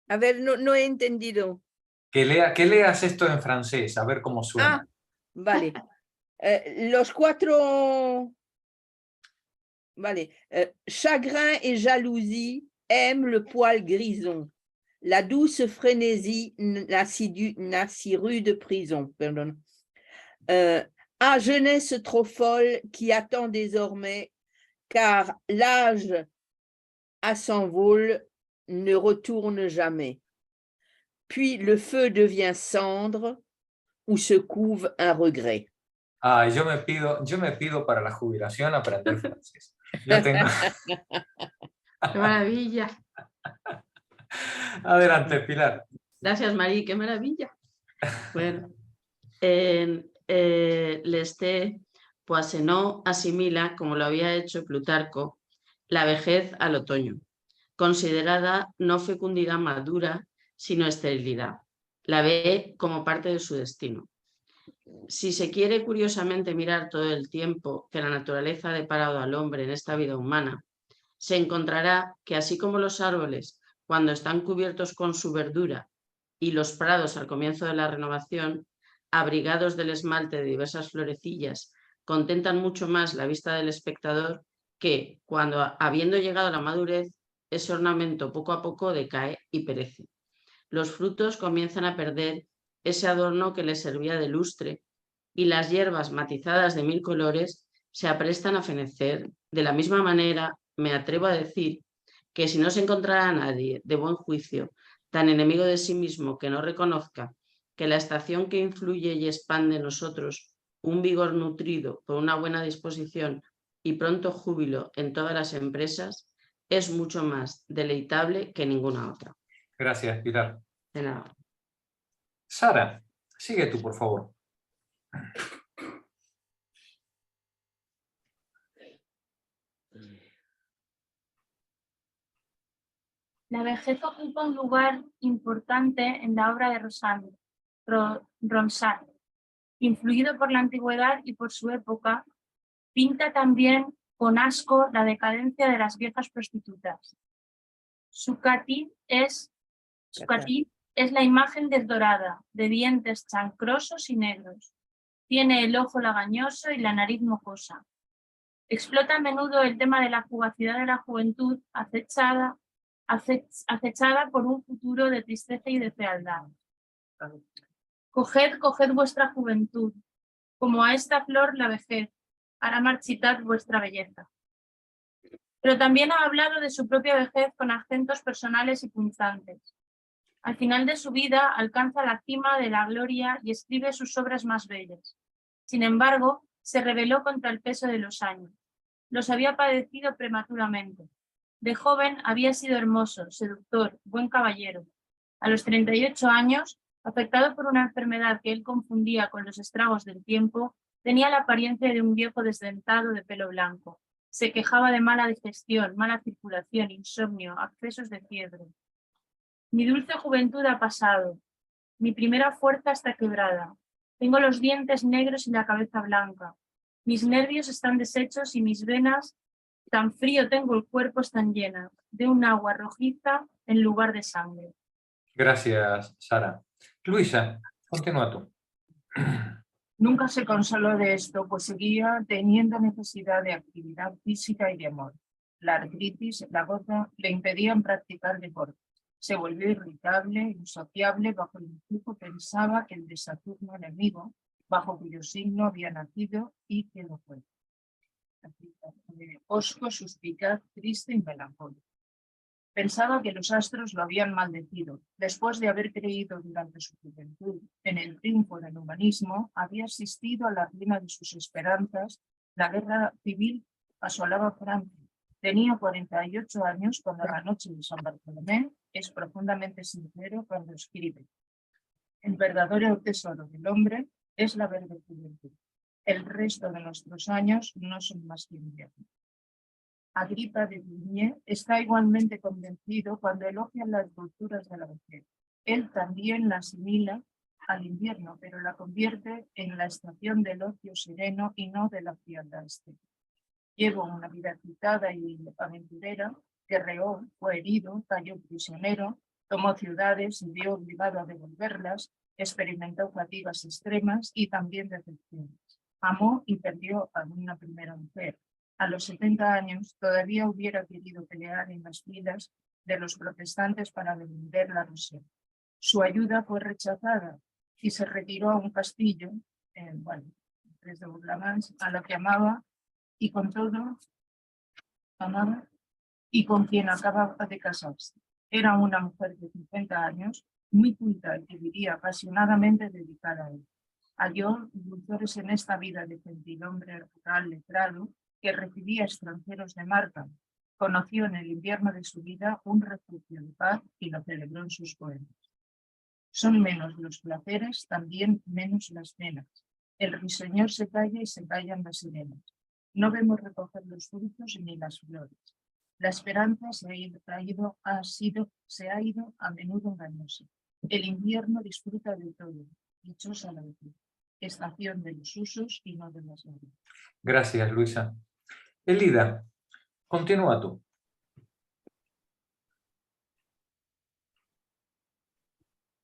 A ver, no he entendido. Que leas esto en francés, a ver cómo suena. Ah, vale. Los cuatro... Vale. Chagrin et jalousie aiment le poil grison. La douce frénésie n'a si rude prison. Pardon. Ah, jeunesse trop folle qui attend désormais, car l'âge à s'envole ne retourne jamais. Puis le feu devient cendre ou se couve un regret. Ah, yo me pido para la jubilación aprender francés. Yo tengo... ¡Qué maravilla! Adelante, Pilar. Gracias, Marí, qué maravilla. Bueno, Lesté Poisson asimila, como lo había hecho Plutarco, la vejez al otoño, considerada no fecundidad madura, sino esterilidad. La ve como parte de su destino. Si se quiere curiosamente mirar todo el tiempo que la naturaleza ha deparado al hombre en esta vida humana, se encontrará que así como los árboles, cuando están cubiertos con su verdura, y los prados al comienzo de la renovación, abrigados del esmalte de diversas florecillas, contentan mucho más la vista del espectador que, cuando habiendo llegado a la madurez, ese ornamento poco a poco decae y perece. Los frutos comienzan a perder ese adorno que les servía de lustre y las hierbas matizadas de 1000 colores se aprestan a fenecer. De la misma manera, me atrevo a decir que si no se encontrara nadie de buen juicio, tan enemigo de sí mismo que no reconozca que la estación que influye y expande en nosotros un vigor nutrido por una buena disposición y pronto júbilo en todas las empresas, es mucho más deleitable que ninguna otra. Gracias, Pilar. De nada. Sara, sigue tú, por favor. La vejez ocupa un lugar importante en la obra de Ronsard. Influido por la antigüedad y por su época, pinta también con asco la decadencia de las viejas prostitutas. Su catif es la imagen desdorada, de dientes chancrosos y negros. Tiene el ojo lagañoso y la nariz mocosa. Explota a menudo el tema de la fugacidad de la juventud acechada por un futuro de tristeza y de fealdad. Coged vuestra juventud, como a esta flor la vejez, hará marchitar vuestra belleza. Pero también ha hablado de su propia vejez con acentos personales y punzantes. Al final de su vida alcanza la cima de la gloria y escribe sus obras más bellas. Sin embargo, se rebeló contra el peso de los años. Los había padecido prematuramente. De joven había sido hermoso, seductor, buen caballero. A los 38 años, afectado por una enfermedad que él confundía con los estragos del tiempo, tenía la apariencia de un viejo desdentado de pelo blanco. Se quejaba de mala digestión, mala circulación, insomnio, accesos de fiebre. Mi dulce juventud ha pasado. Mi primera fuerza está quebrada. Tengo los dientes negros y la cabeza blanca. Mis nervios están deshechos y mis venas, tan frío tengo el cuerpo, están llenas de un agua rojiza en lugar de sangre. Gracias, Sara. Luisa, continúa tú. Nunca se consoló de esto, pues seguía teniendo necesidad de actividad física y de amor. La artritis, la gota, le impedían practicar deporte. Se volvió irritable, insociable, bajo el influjo pensaba que el de Saturno enemigo, bajo cuyo signo había nacido y que lo fue. Hosco, suspicaz, triste y melancólico. Pensaba que los astros lo habían maldecido. Después de haber creído durante su juventud en el triunfo del humanismo, había asistido a la ruina de sus esperanzas. La guerra civil asolaba Francia. Tenía 48 años cuando la noche de San Bartolomé. Es profundamente sincero cuando escribe: el verdadero tesoro del hombre es la verde juventud. El resto de nuestros años no son más que invierno. Agripa de Vigne está igualmente convencido cuando elogia las dulzuras de la vejez. Él también la asimila al invierno, pero la convierte en la estación del ocio sereno y no de la frialdad estética. Llevo una vida agitada y aventurera, guerreó, fue herido, cayó prisionero, tomó ciudades y vio obligado a devolverlas, experimentó fatigas extremas y también decepciones. Amó y perdió a una primera mujer. A los 70 años todavía hubiera querido pelear en las filas de los protestantes para defender la Rusia. Su ayuda fue rechazada y se retiró a un castillo, desde Burlamans, a la que amaba y con todo amaba y con quien acababa de casarse. Era una mujer de 50 años, muy culta y que vivía apasionadamente dedicada a él. Halló dulzores en esta vida de gentilhombre rural letrado que recibía extranjeros de marca. Conoció en el invierno de su vida un refugio de paz y lo celebró en sus poemas. Son menos los placeres, también menos las penas. El ruiseñor se calla y se callan las sirenas. No vemos recoger los frutos ni las flores. La esperanza se ha ido a menudo engañosa. El invierno disfruta de todo. Dichosa la vejez. Estación de los usos y no de las normas. Gracias, Luisa. Elida, continúa tú.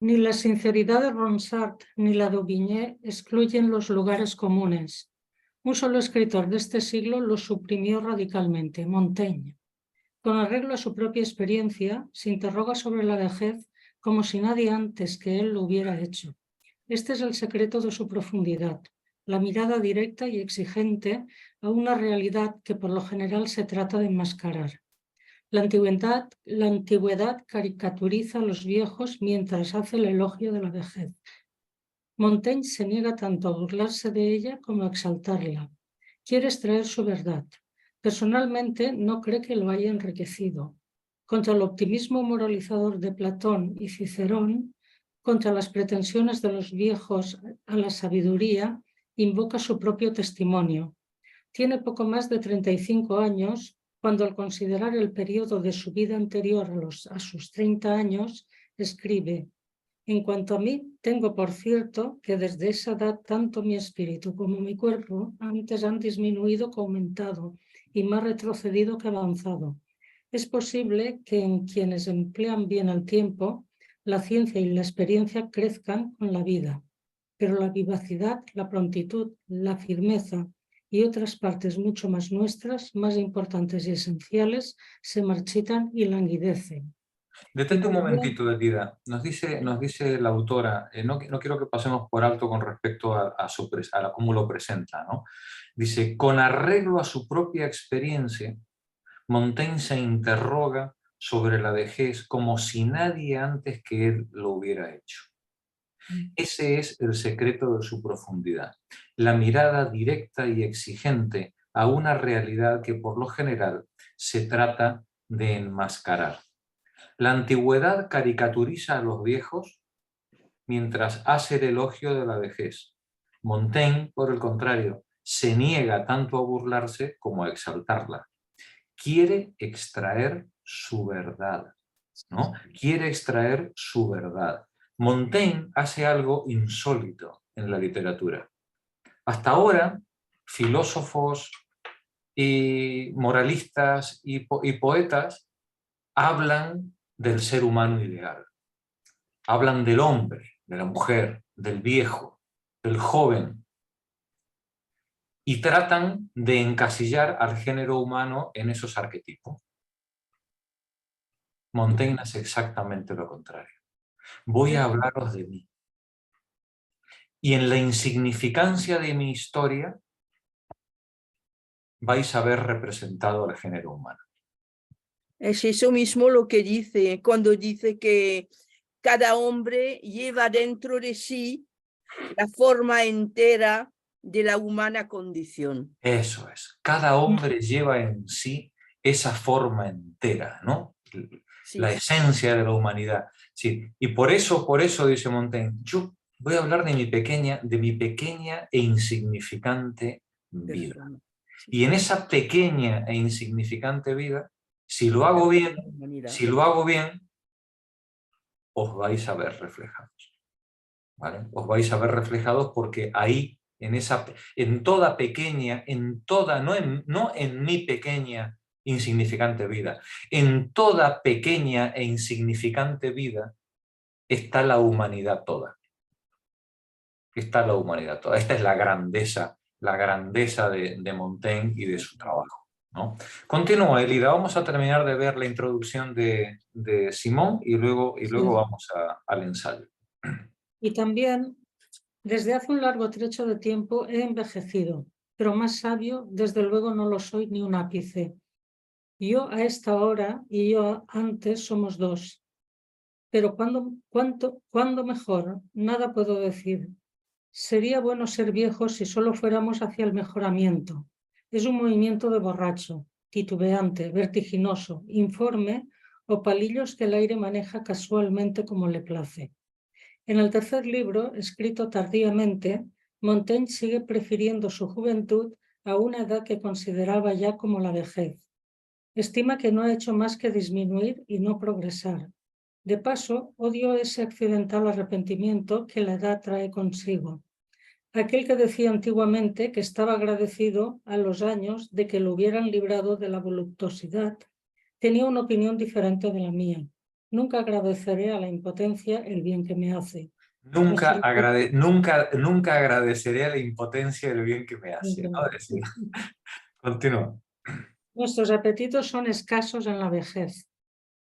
Ni la sinceridad de Ronsard ni la de Aubigné excluyen los lugares comunes. Un solo escritor de este siglo los suprimió radicalmente, Montaigne. Con arreglo a su propia experiencia, se interroga sobre la vejez como si nadie antes que él lo hubiera hecho. Este es el secreto de su profundidad, la mirada directa y exigente a una realidad que por lo general se trata de enmascarar. La antigüedad caricaturiza a los viejos mientras hace el elogio de la vejez. Montaigne se niega tanto a burlarse de ella como a exaltarla. Quiere extraer su verdad. Personalmente no cree que lo haya enriquecido. Contra el optimismo moralizador de Platón y Cicerón, contra las pretensiones de los viejos a la sabiduría, invoca su propio testimonio. Tiene poco más de 35 años cuando, al considerar el periodo de su vida anterior a sus 30 años, escribe: en cuanto a mí, tengo por cierto que desde esa edad tanto mi espíritu como mi cuerpo antes han disminuido que aumentado y más retrocedido que avanzado. Es posible que en quienes emplean bien el tiempo, la ciencia y la experiencia crezcan con la vida, pero la vivacidad, la prontitud, la firmeza y otras partes mucho más nuestras, más importantes y esenciales, se marchitan y languidecen. Detente un momentito, Elida. Nos dice la autora, no quiero que pasemos por alto con respecto a cómo lo presenta, ¿no? Dice, con arreglo a su propia experiencia, Montaigne se interroga sobre la vejez como si nadie antes que él lo hubiera hecho. Ese es el secreto de su profundidad, la mirada directa y exigente a una realidad que por lo general se trata de enmascarar. La antigüedad caricaturiza a los viejos mientras hace el elogio de la vejez. Montaigne, por el contrario, se niega tanto a burlarse como a exaltarla. Quiere extraer su verdad, ¿no? Quiere extraer su verdad. Montaigne hace algo insólito en la literatura. Hasta ahora, filósofos y moralistas y poetas hablan del ser humano ideal. Hablan del hombre, de la mujer, del viejo, del joven, y tratan de encasillar al género humano en esos arquetipos. Montaigne hace exactamente lo contrario. Voy a hablaros de mí. Y en la insignificancia de mi historia vais a ver representado al género humano. Es eso mismo lo que dice, cuando dice que cada hombre lleva dentro de sí la forma entera de la humana condición. Eso es. Cada hombre lleva en sí esa forma entera, ¿no? Sí, la sí. esencia de la humanidad. Sí. Y por eso dice Montaigne, yo voy a hablar de mi pequeña e insignificante vida. Y en esa pequeña e insignificante vida, si lo hago bien, os vais a ver reflejados. ¿Vale? Os vais a ver reflejados porque ahí, en toda pequeña, no en mi pequeña insignificante vida, en toda pequeña e insignificante vida está la humanidad toda. Está la humanidad toda. Esta es la grandeza de Montaigne y de su trabajo, ¿no? Continúa, Elida, vamos a terminar de ver la introducción de Simón y luego vamos al ensayo. Y también, desde hace un largo trecho de tiempo he envejecido, pero más sabio, desde luego no lo soy ni un ápice. Yo a esta hora y yo antes somos dos. Pero ¿cuándo mejor? Nada puedo decir. Sería bueno ser viejos si solo fuéramos hacia el mejoramiento. Es un movimiento de borracho, titubeante, vertiginoso, informe o palillos que el aire maneja casualmente como le place. En el tercer libro, escrito tardíamente, Montaigne sigue prefiriendo su juventud a una edad que consideraba ya como la vejez. Estima que no ha hecho más que disminuir y no progresar. De paso, odio ese accidental arrepentimiento que la edad trae consigo. Aquel que decía antiguamente que estaba agradecido a los años de que lo hubieran librado de la voluptuosidad, tenía una opinión diferente de la mía. Nunca agradeceré a la impotencia el bien que me hace. Nunca agradeceré a la impotencia el bien que me hace, ¿no? Continúa. Nuestros apetitos son escasos en la vejez.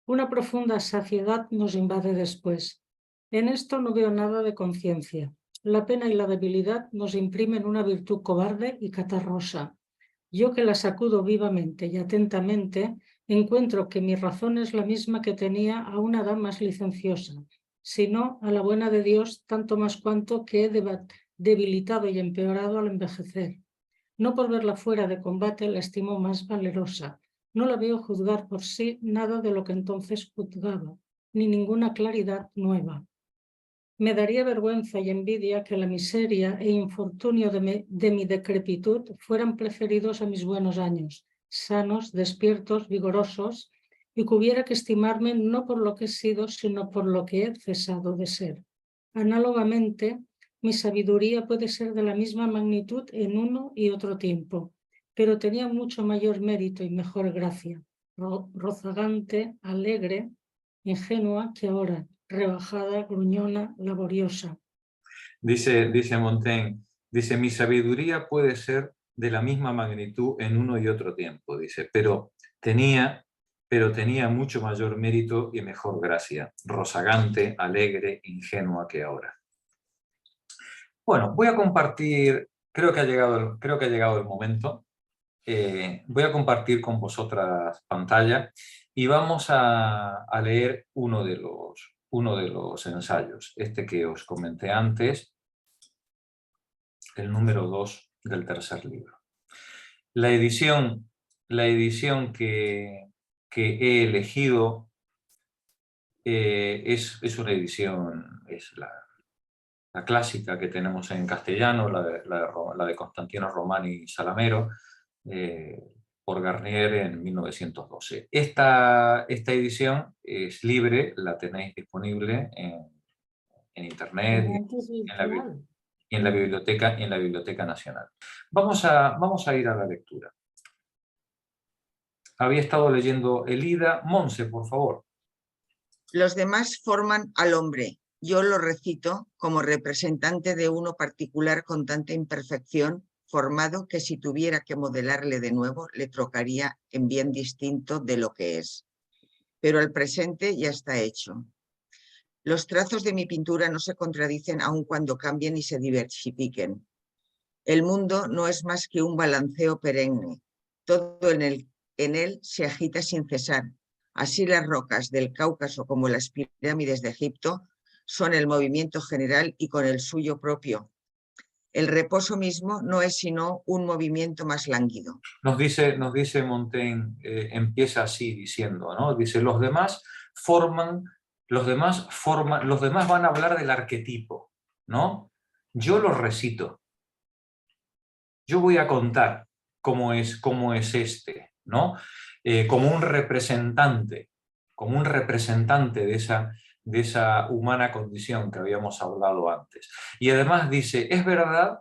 Una profunda saciedad nos invade después. En esto no veo nada de conciencia. La pena y la debilidad nos imprimen una virtud cobarde y catarrosa. Yo que la sacudo vivamente y atentamente, encuentro que mi razón es la misma que tenía a una edad más licenciosa, sino a la buena de Dios tanto más cuanto que he debilitado y empeorado al envejecer. No por verla fuera de combate la estimo más valerosa. No la veo juzgar por sí nada de lo que entonces juzgaba, ni ninguna claridad nueva. Me daría vergüenza y envidia que la miseria e infortunio de mi decrepitud fueran preferidos a mis buenos años, sanos, despiertos, vigorosos, y que hubiera que estimarme no por lo que he sido, sino por lo que he cesado de ser. Análogamente, mi sabiduría puede ser de la misma magnitud en uno y otro tiempo, pero tenía mucho mayor mérito y mejor gracia, rozagante, alegre, ingenua que ahora, rebajada, gruñona, laboriosa. Dice Montaigne, dice, mi sabiduría puede ser de la misma magnitud en uno y otro tiempo, dice, pero tenía pero tenía mucho mayor mérito y mejor gracia, rozagante, alegre, ingenua que ahora. Bueno, voy a compartir, creo que ha llegado el momento, voy a compartir con vosotras pantalla y vamos a leer uno de los ensayos, este que os comenté antes, el número 2 del tercer libro. La edición que he elegido es una edición, es la clásica que tenemos en castellano, la de Constantino Romani Salamero, por Garnier en 1912. Esta edición es libre, la tenéis disponible en internet y en la Biblioteca Nacional. Vamos a ir a la lectura. Había estado leyendo Elida. Monse, por favor. Los demás forman al hombre. Yo lo recito como representante de uno particular con tanta imperfección, formado que si tuviera que modelarle de nuevo, le trocaría en bien distinto de lo que es. Pero el presente ya está hecho. Los trazos de mi pintura no se contradicen aun cuando cambien y se diversifiquen. El mundo no es más que un balanceo perenne. Todo en él se agita sin cesar. Así las rocas del Cáucaso como las pirámides de Egipto son el movimiento general y con el suyo propio. El reposo mismo no es sino un movimiento más lánguido. Nos dice Montaigne, empieza así diciendo, ¿no? Dice, los demás van a hablar del arquetipo, ¿no? Yo lo recito. Yo voy a contar cómo es este, ¿no? Como un representante de esa humana condición que habíamos hablado antes. Y además dice, es verdad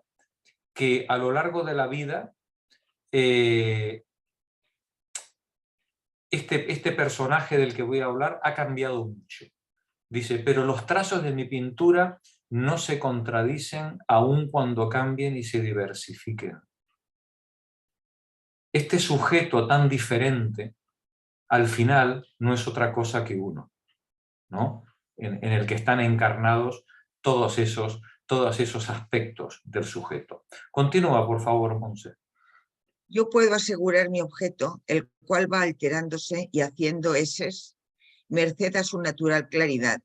que a lo largo de la vida este personaje del que voy a hablar ha cambiado mucho. Dice, pero los trazos de mi pintura no se contradicen aun cuando cambien y se diversifiquen. Este sujeto tan diferente, al final, no es otra cosa que uno, ¿no? En el que están encarnados todos esos aspectos del sujeto. Continúa, por favor, Monse. Yo puedo asegurar mi objeto, el cual va alterándose y haciendo eses, merced a su natural claridad.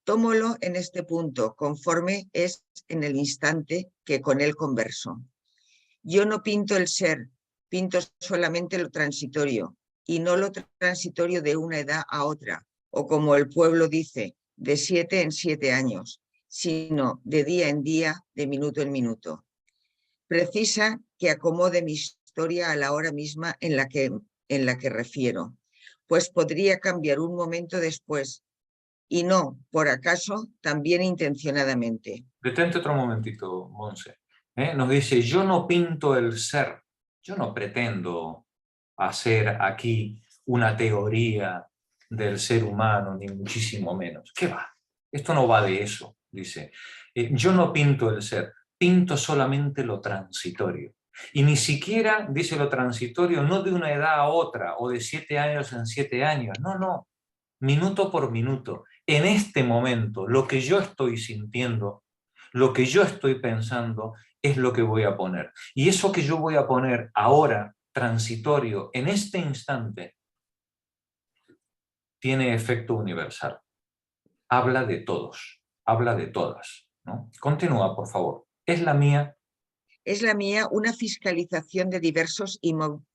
Tómolo en este punto, conforme es en el instante que con él converso. Yo no pinto el ser, pinto solamente lo transitorio, y no lo transitorio de una edad a otra, o como el pueblo dice, de 7 en 7 años, sino de día en día, de minuto en minuto. Precisa que acomode mi historia a la hora misma en la que refiero, pues podría cambiar un momento después, y no, por acaso, también intencionadamente. Detente otro momentito, Monse. Nos dice, yo no pinto el ser, yo no pretendo hacer aquí una teoría del ser humano, ni muchísimo menos. ¿Qué va? Esto no va de eso, dice. Yo no pinto el ser, pinto solamente lo transitorio. Y ni siquiera, dice lo transitorio, no de una edad a otra, o de 7 años en 7 años, no, minuto por minuto. En este momento, lo que yo estoy sintiendo, lo que yo estoy pensando, es lo que voy a poner. Y eso que yo voy a poner ahora, transitorio, en este instante, tiene efecto universal. Habla de todos, habla de todas, ¿no? Continúa, por favor. Es la mía una fiscalización de diversos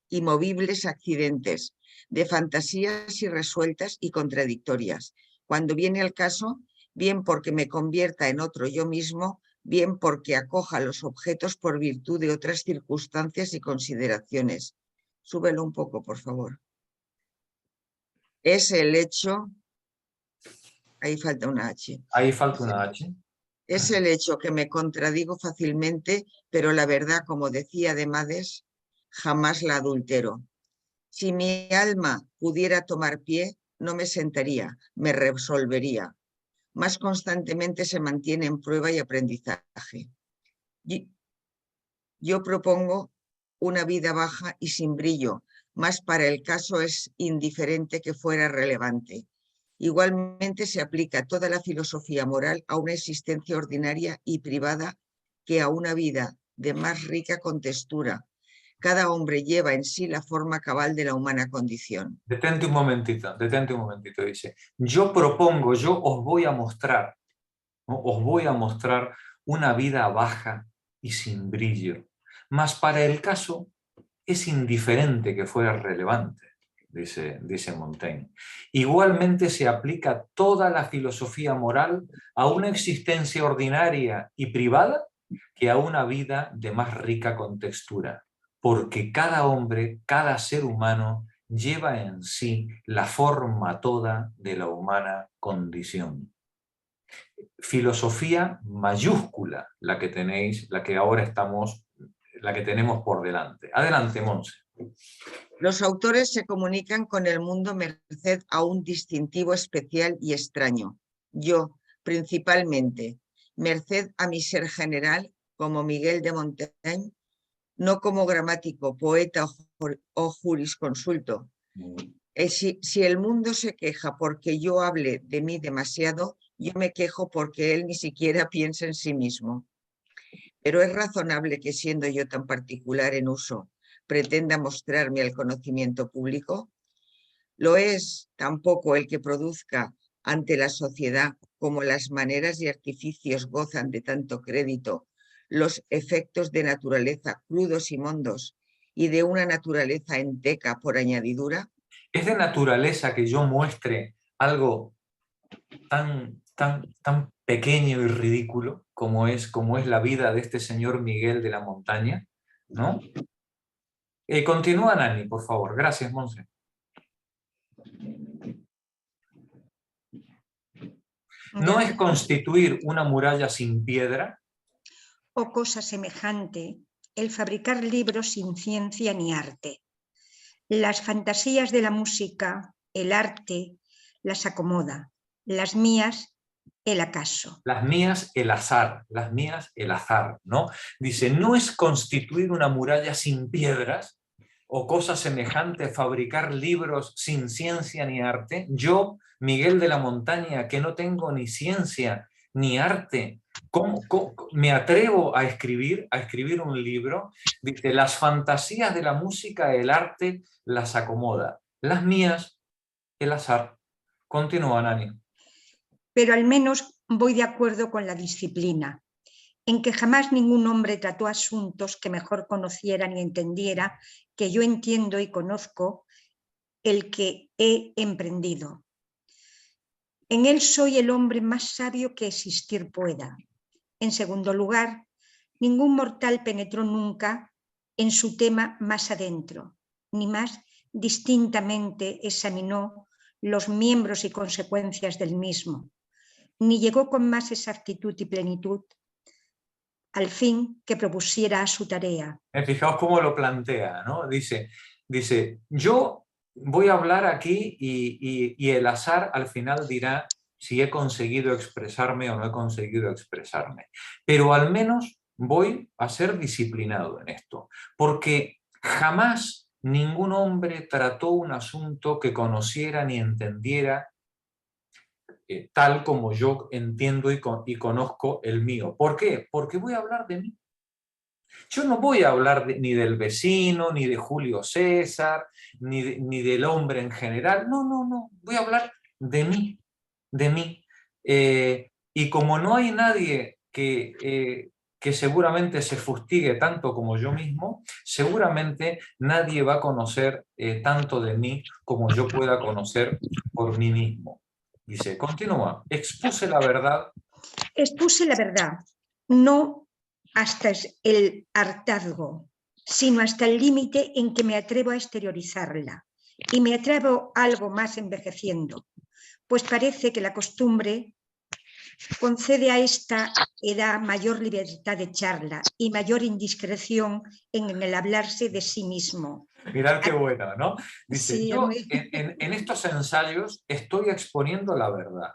imovibles accidentes, de fantasías irresueltas y contradictorias. Cuando viene al caso, bien porque me convierta en otro yo mismo, bien porque acoja los objetos por virtud de otras circunstancias y consideraciones. Súbelo un poco, por favor. Es el hecho... Ahí falta una H. Ahí falta una H. Es el hecho que me contradigo fácilmente, pero la verdad, como decía Demades, jamás la adultero. Si mi alma pudiera tomar pie, no me sentaría, me resolvería. Más constantemente se mantiene en prueba y aprendizaje. Yo propongo una vida baja y sin brillo, mas para el caso es indiferente que fuera relevante. Igualmente se aplica toda la filosofía moral a una existencia ordinaria y privada que a una vida de más rica contextura. Cada hombre lleva en sí la forma cabal de la humana condición. Detente un momentito, dice. Yo propongo, yo os voy a mostrar, ¿no? Os voy a mostrar una vida baja y sin brillo. Mas para el caso es indiferente que fuera relevante, dice Montaigne. Igualmente se aplica toda la filosofía moral a una existencia ordinaria y privada que a una vida de más rica contextura, porque cada hombre, cada ser humano, lleva en sí la forma toda de la humana condición. Filosofía mayúscula la que tenéis, la que ahora estamos, la que tenemos por delante. Adelante, Monse. Los autores se comunican con el mundo merced a un distintivo especial y extraño. Yo, principalmente, merced a mi ser general, como Miguel de Montaigne, no como gramático, poeta o jurisconsulto. Si el mundo se queja porque yo hable de mí demasiado, yo me quejo porque él ni siquiera piensa en sí mismo. Pero es razonable que, siendo yo tan particular en uso, pretenda mostrarme al conocimiento público. Lo es tampoco el que produzca ante la sociedad, como las maneras y artificios gozan de tanto crédito, los efectos de naturaleza crudos y mondos y de una naturaleza enteca por añadidura. ¿Es de naturaleza que yo muestre algo tan pequeño y ridículo como es la vida de este señor Miguel de la Montaña, ¿no? Continúa, Nani, por favor. Gracias, Monse. ¿No es constituir una muralla sin piedra? O cosa semejante, el fabricar libros sin ciencia ni arte. Las fantasías de la música, el arte, las acomoda. Las mías, el acaso. Las mías, el azar. Las mías, el azar, ¿no? Dice, no es constituir una muralla sin piedras o cosa semejante, fabricar libros sin ciencia ni arte. Yo, Miguel de la Montaña, que no tengo ni ciencia ni arte, ¿cómo me atrevo a escribir un libro? Dice, las fantasías de la música, el arte, las acomoda. Las mías, el azar. Continúa, Nani. Pero al menos voy de acuerdo con la disciplina, en que jamás ningún hombre trató asuntos que mejor conociera ni entendiera que yo entiendo y conozco el que he emprendido. En él soy el hombre más sabio que existir pueda. En segundo lugar, ningún mortal penetró nunca en su tema más adentro, ni más distintamente examinó los miembros y consecuencias del mismo, ni llegó con más exactitud y plenitud al fin que propusiera a su tarea. Fijaos cómo lo plantea, ¿no? Dice, yo voy a hablar aquí y el azar al final dirá si he conseguido expresarme o no he conseguido expresarme. Pero al menos voy a ser disciplinado en esto, porque jamás ningún hombre trató un asunto que conociera ni entendiera tal como yo entiendo y conozco el mío. ¿Por qué? Porque voy a hablar de mí. Yo no voy a hablar ni del vecino, ni de Julio César, ni del hombre en general. No. Voy a hablar de mí, y como no hay nadie que seguramente se fustigue tanto como yo mismo, seguramente nadie va a conocer tanto de mí como yo pueda conocer por mí mismo. Dice, continúa, expuse la verdad. Expuse la verdad, no hasta el hartazgo, sino hasta el límite en que me atrevo a exteriorizarla. Y me atrevo algo más envejeciendo, pues parece que la costumbre concede a esta edad mayor libertad de charla y mayor indiscreción en el hablarse de sí mismo. Mirad qué bueno, ¿no? Dice, Sí, yo en estos ensayos estoy exponiendo la verdad.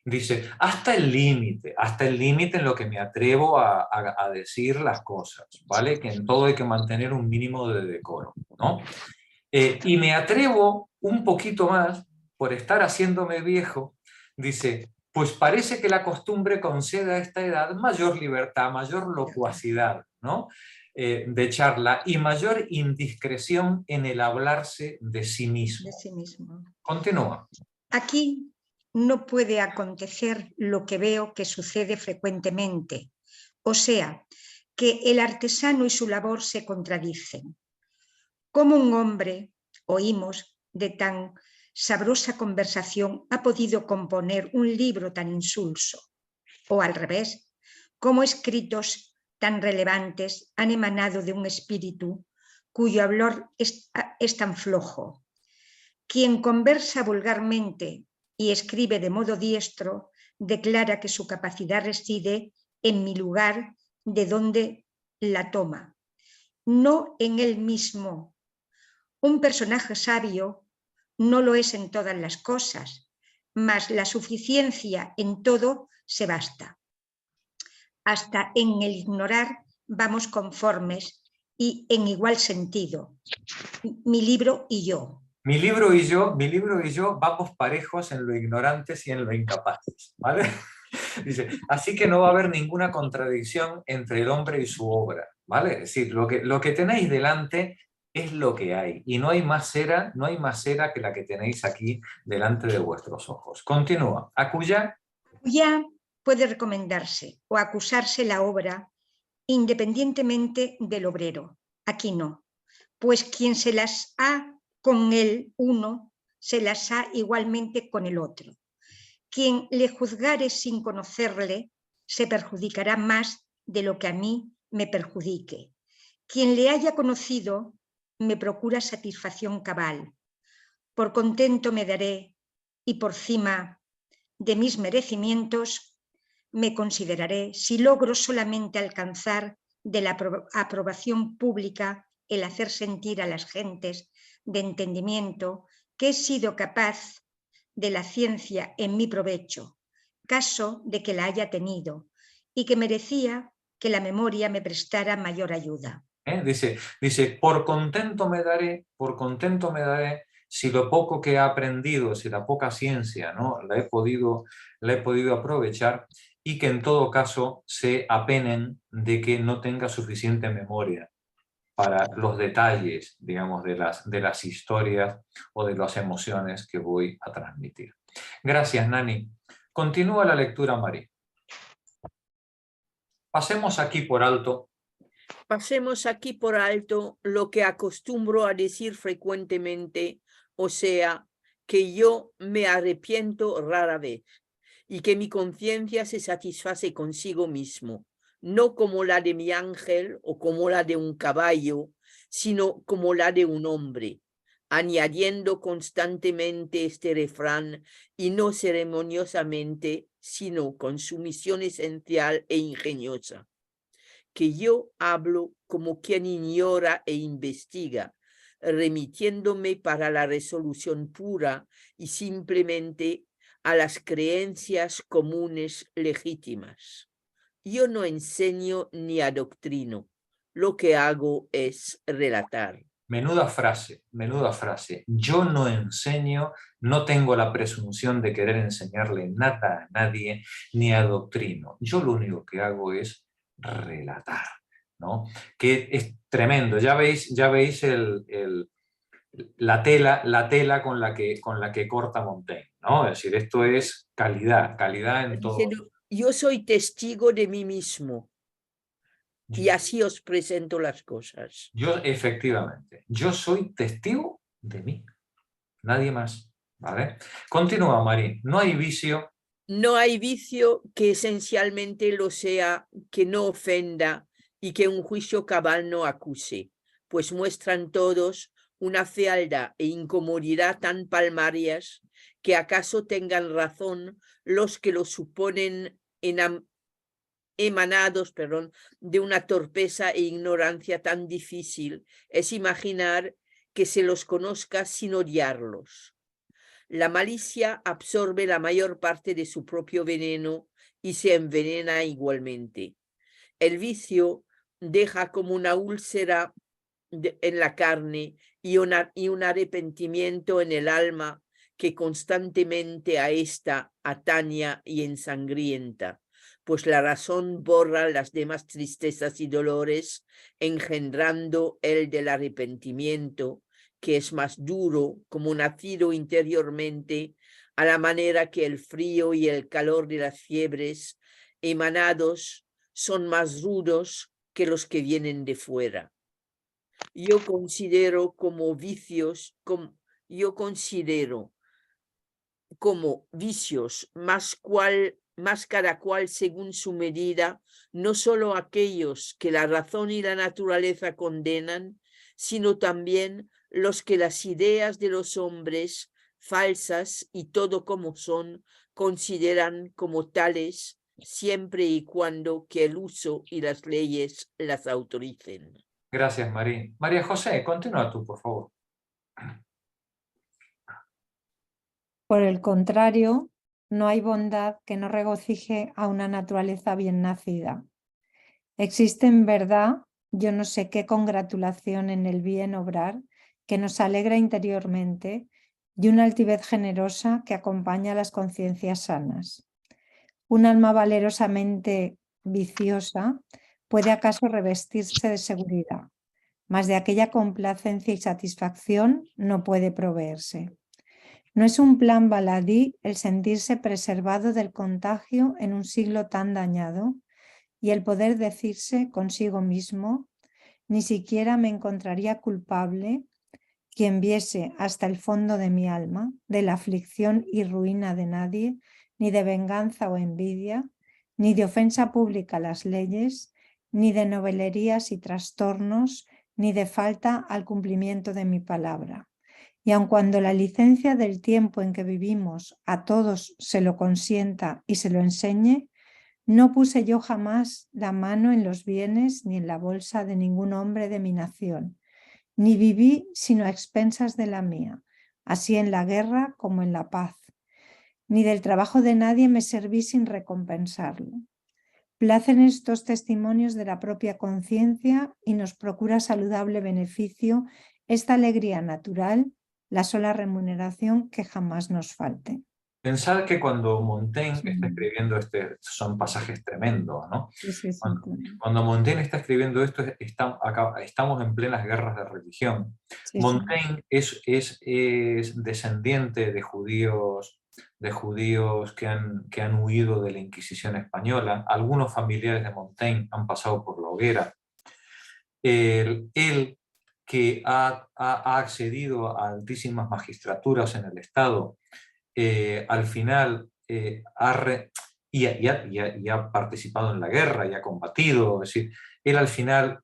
Dice, hasta el límite en lo que me atrevo a decir las cosas, ¿vale? Que en todo hay que mantener un mínimo de decoro, ¿no? Y me atrevo un poquito más, por estar haciéndome viejo, dice, pues parece que la costumbre concede a esta edad mayor libertad, mayor locuacidad, ¿no? De charla y mayor indiscreción en el hablarse de sí mismo. De sí mismo. Continúa. Aquí no puede acontecer lo que veo que sucede frecuentemente, o sea, que el artesano y su labor se contradicen. ¿Cómo un hombre, oímos, de tan sabrosa conversación ha podido componer un libro tan insulso? O al revés, ¿cómo escritos tan relevantes han emanado de un espíritu cuyo hablar es tan flojo? Quien conversa vulgarmente y escribe de modo diestro, declara que su capacidad reside en mi lugar de donde la toma, no en él mismo. Un personaje sabio no lo es en todas las cosas, mas la suficiencia en todo se basta. Hasta en el ignorar vamos conformes y en igual sentido. Mi libro y yo. Mi libro y yo vamos parejos en lo ignorantes y en lo incapaces, ¿vale? Dice, así que no va a haber ninguna contradicción entre el hombre y su obra, ¿vale? Es decir, lo que tenéis delante es lo que hay y no hay más cera que la que tenéis aquí delante de vuestros ojos. Continúa. Acullá. Acullá puede recomendarse o acusarse la obra independientemente del obrero. Aquí no, pues quien se las ha con el uno, se las ha igualmente con el otro. Quien le juzgare sin conocerle, se perjudicará más de lo que a mí me perjudique. Quien le haya conocido, me procura satisfacción cabal. Por contento me daré, y por cima de mis merecimientos, me consideraré si logro solamente alcanzar de la aprobación pública el hacer sentir a las gentes de entendimiento que he sido capaz de la ciencia en mi provecho, caso de que la haya tenido, y que merecía que la memoria me prestara mayor ayuda. Dice, por contento me daré, si lo poco que he aprendido, si la poca ciencia, ¿no? la he podido aprovechar, y que en todo caso se apenen de que no tenga suficiente memoria para los detalles, digamos, de las historias o de las emociones que voy a transmitir. Gracias, Nani. Continúa la lectura, Mari. Pasemos aquí por alto lo que acostumbro a decir frecuentemente, o sea, que yo me arrepiento rara vez y que mi conciencia se satisface consigo mismo, no como la de mi ángel o como la de un caballo, sino como la de un hombre, añadiendo constantemente este refrán y no ceremoniosamente, sino con sumisión esencial e ingeniosa, que yo hablo como quien ignora e investiga, remitiéndome para la resolución pura y simplemente a las creencias comunes legítimas. Yo no enseño ni adoctrino, lo que hago es relatar. Menuda frase. Yo no enseño, no tengo la presunción de querer enseñarle nada a nadie, ni adoctrino. Yo lo único que hago es relatar, ¿no? Que es tremendo. Ya veis la tela con la que corta Montaigne, ¿no? Es decir, esto es calidad en todo. Yo soy testigo de mí mismo. Y así os presento las cosas. Efectivamente, yo soy testigo de mí, nadie más, ¿vale? Continúa, Mari. No hay vicio. No hay vicio que esencialmente lo sea, que no ofenda y que un juicio cabal no acuse, pues muestran todos una fealdad e incomodidad tan palmarias que acaso tengan razón los que lo suponen emanados de una torpeza e ignorancia tan difícil es imaginar que se los conozca sin odiarlos. La malicia absorbe la mayor parte de su propio veneno y se envenena igualmente. El vicio deja como una úlcera en la carne y un arrepentimiento en el alma que constantemente a esta ataña y ensangrienta, pues la razón borra las demás tristezas y dolores, engendrando el del arrepentimiento, que es más duro, como nacido interiormente, a la manera que el frío y el calor de las fiebres emanados son más rudos que los que vienen de fuera. Yo considero como vicios, como vicios, más cada cual según su medida, no solo aquellos que la razón y la naturaleza condenan, sino también los que las ideas de los hombres, falsas y todo como son, consideran como tales, siempre y cuando que el uso y las leyes las autoricen. Gracias, María. María José, continúa tú, por favor. Por el contrario, no hay bondad que no regocije a una naturaleza bien nacida. Existe en verdad, yo no sé qué congratulación en el bien obrar que nos alegra interiormente y una altivez generosa que acompaña a las conciencias sanas. Un alma valerosamente viciosa puede acaso revestirse de seguridad, mas de aquella complacencia y satisfacción no puede proveerse. No es un plan baladí el sentirse preservado del contagio en un siglo tan dañado y el poder decirse consigo mismo, ni siquiera me encontraría culpable quien viese hasta el fondo de mi alma, de la aflicción y ruina de nadie, ni de venganza o envidia, ni de ofensa pública a las leyes, ni de novelerías y trastornos, ni de falta al cumplimiento de mi palabra. Y aun cuando la licencia del tiempo en que vivimos a todos se lo consienta y se lo enseñe, no puse yo jamás la mano en los bienes ni en la bolsa de ningún hombre de mi nación, ni viví sino a expensas de la mía, así en la guerra como en la paz, ni del trabajo de nadie me serví sin recompensarlo. Placen estos testimonios de la propia conciencia y nos procura saludable beneficio esta alegría natural, la sola remuneración que jamás nos falte. Pensad que cuando Montaigne está escribiendo son pasajes tremendos, ¿no? Sí, cuando Montaigne está escribiendo esto, estamos en plenas guerras de religión. Montaigne es descendiente de judíos que han huido de la Inquisición española. Algunos familiares de Montaigne han pasado por la hoguera. Él que ha accedido a altísimas magistraturas en el Estado, al final ha participado en la guerra y ha combatido, es decir, él al final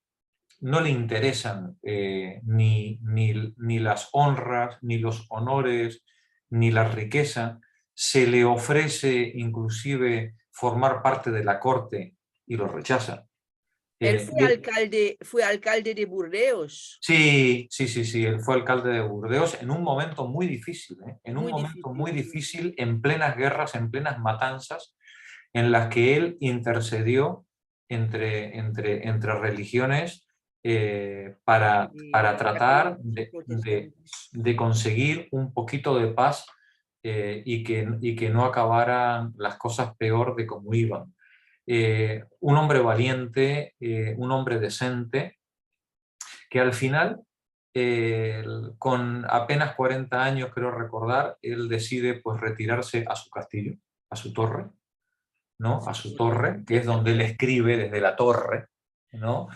no le interesan ni las honras, ni los honores, ni la riqueza. Se le ofrece inclusive formar parte de la corte y lo rechaza. Él fue alcalde de Burdeos. Sí, él fue alcalde de Burdeos en un momento muy difícil, muy difícil, en plenas guerras, en plenas matanzas, en las que él intercedió entre religiones para tratar de conseguir un poquito de paz y que no acabaran las cosas peor de como iban. Un hombre valiente, un hombre decente, que al final, con apenas 40 años, creo recordar, él decide pues retirarse a su castillo, a su torre, ¿no? A su torre, que es donde él escribe desde la torre, ¿no?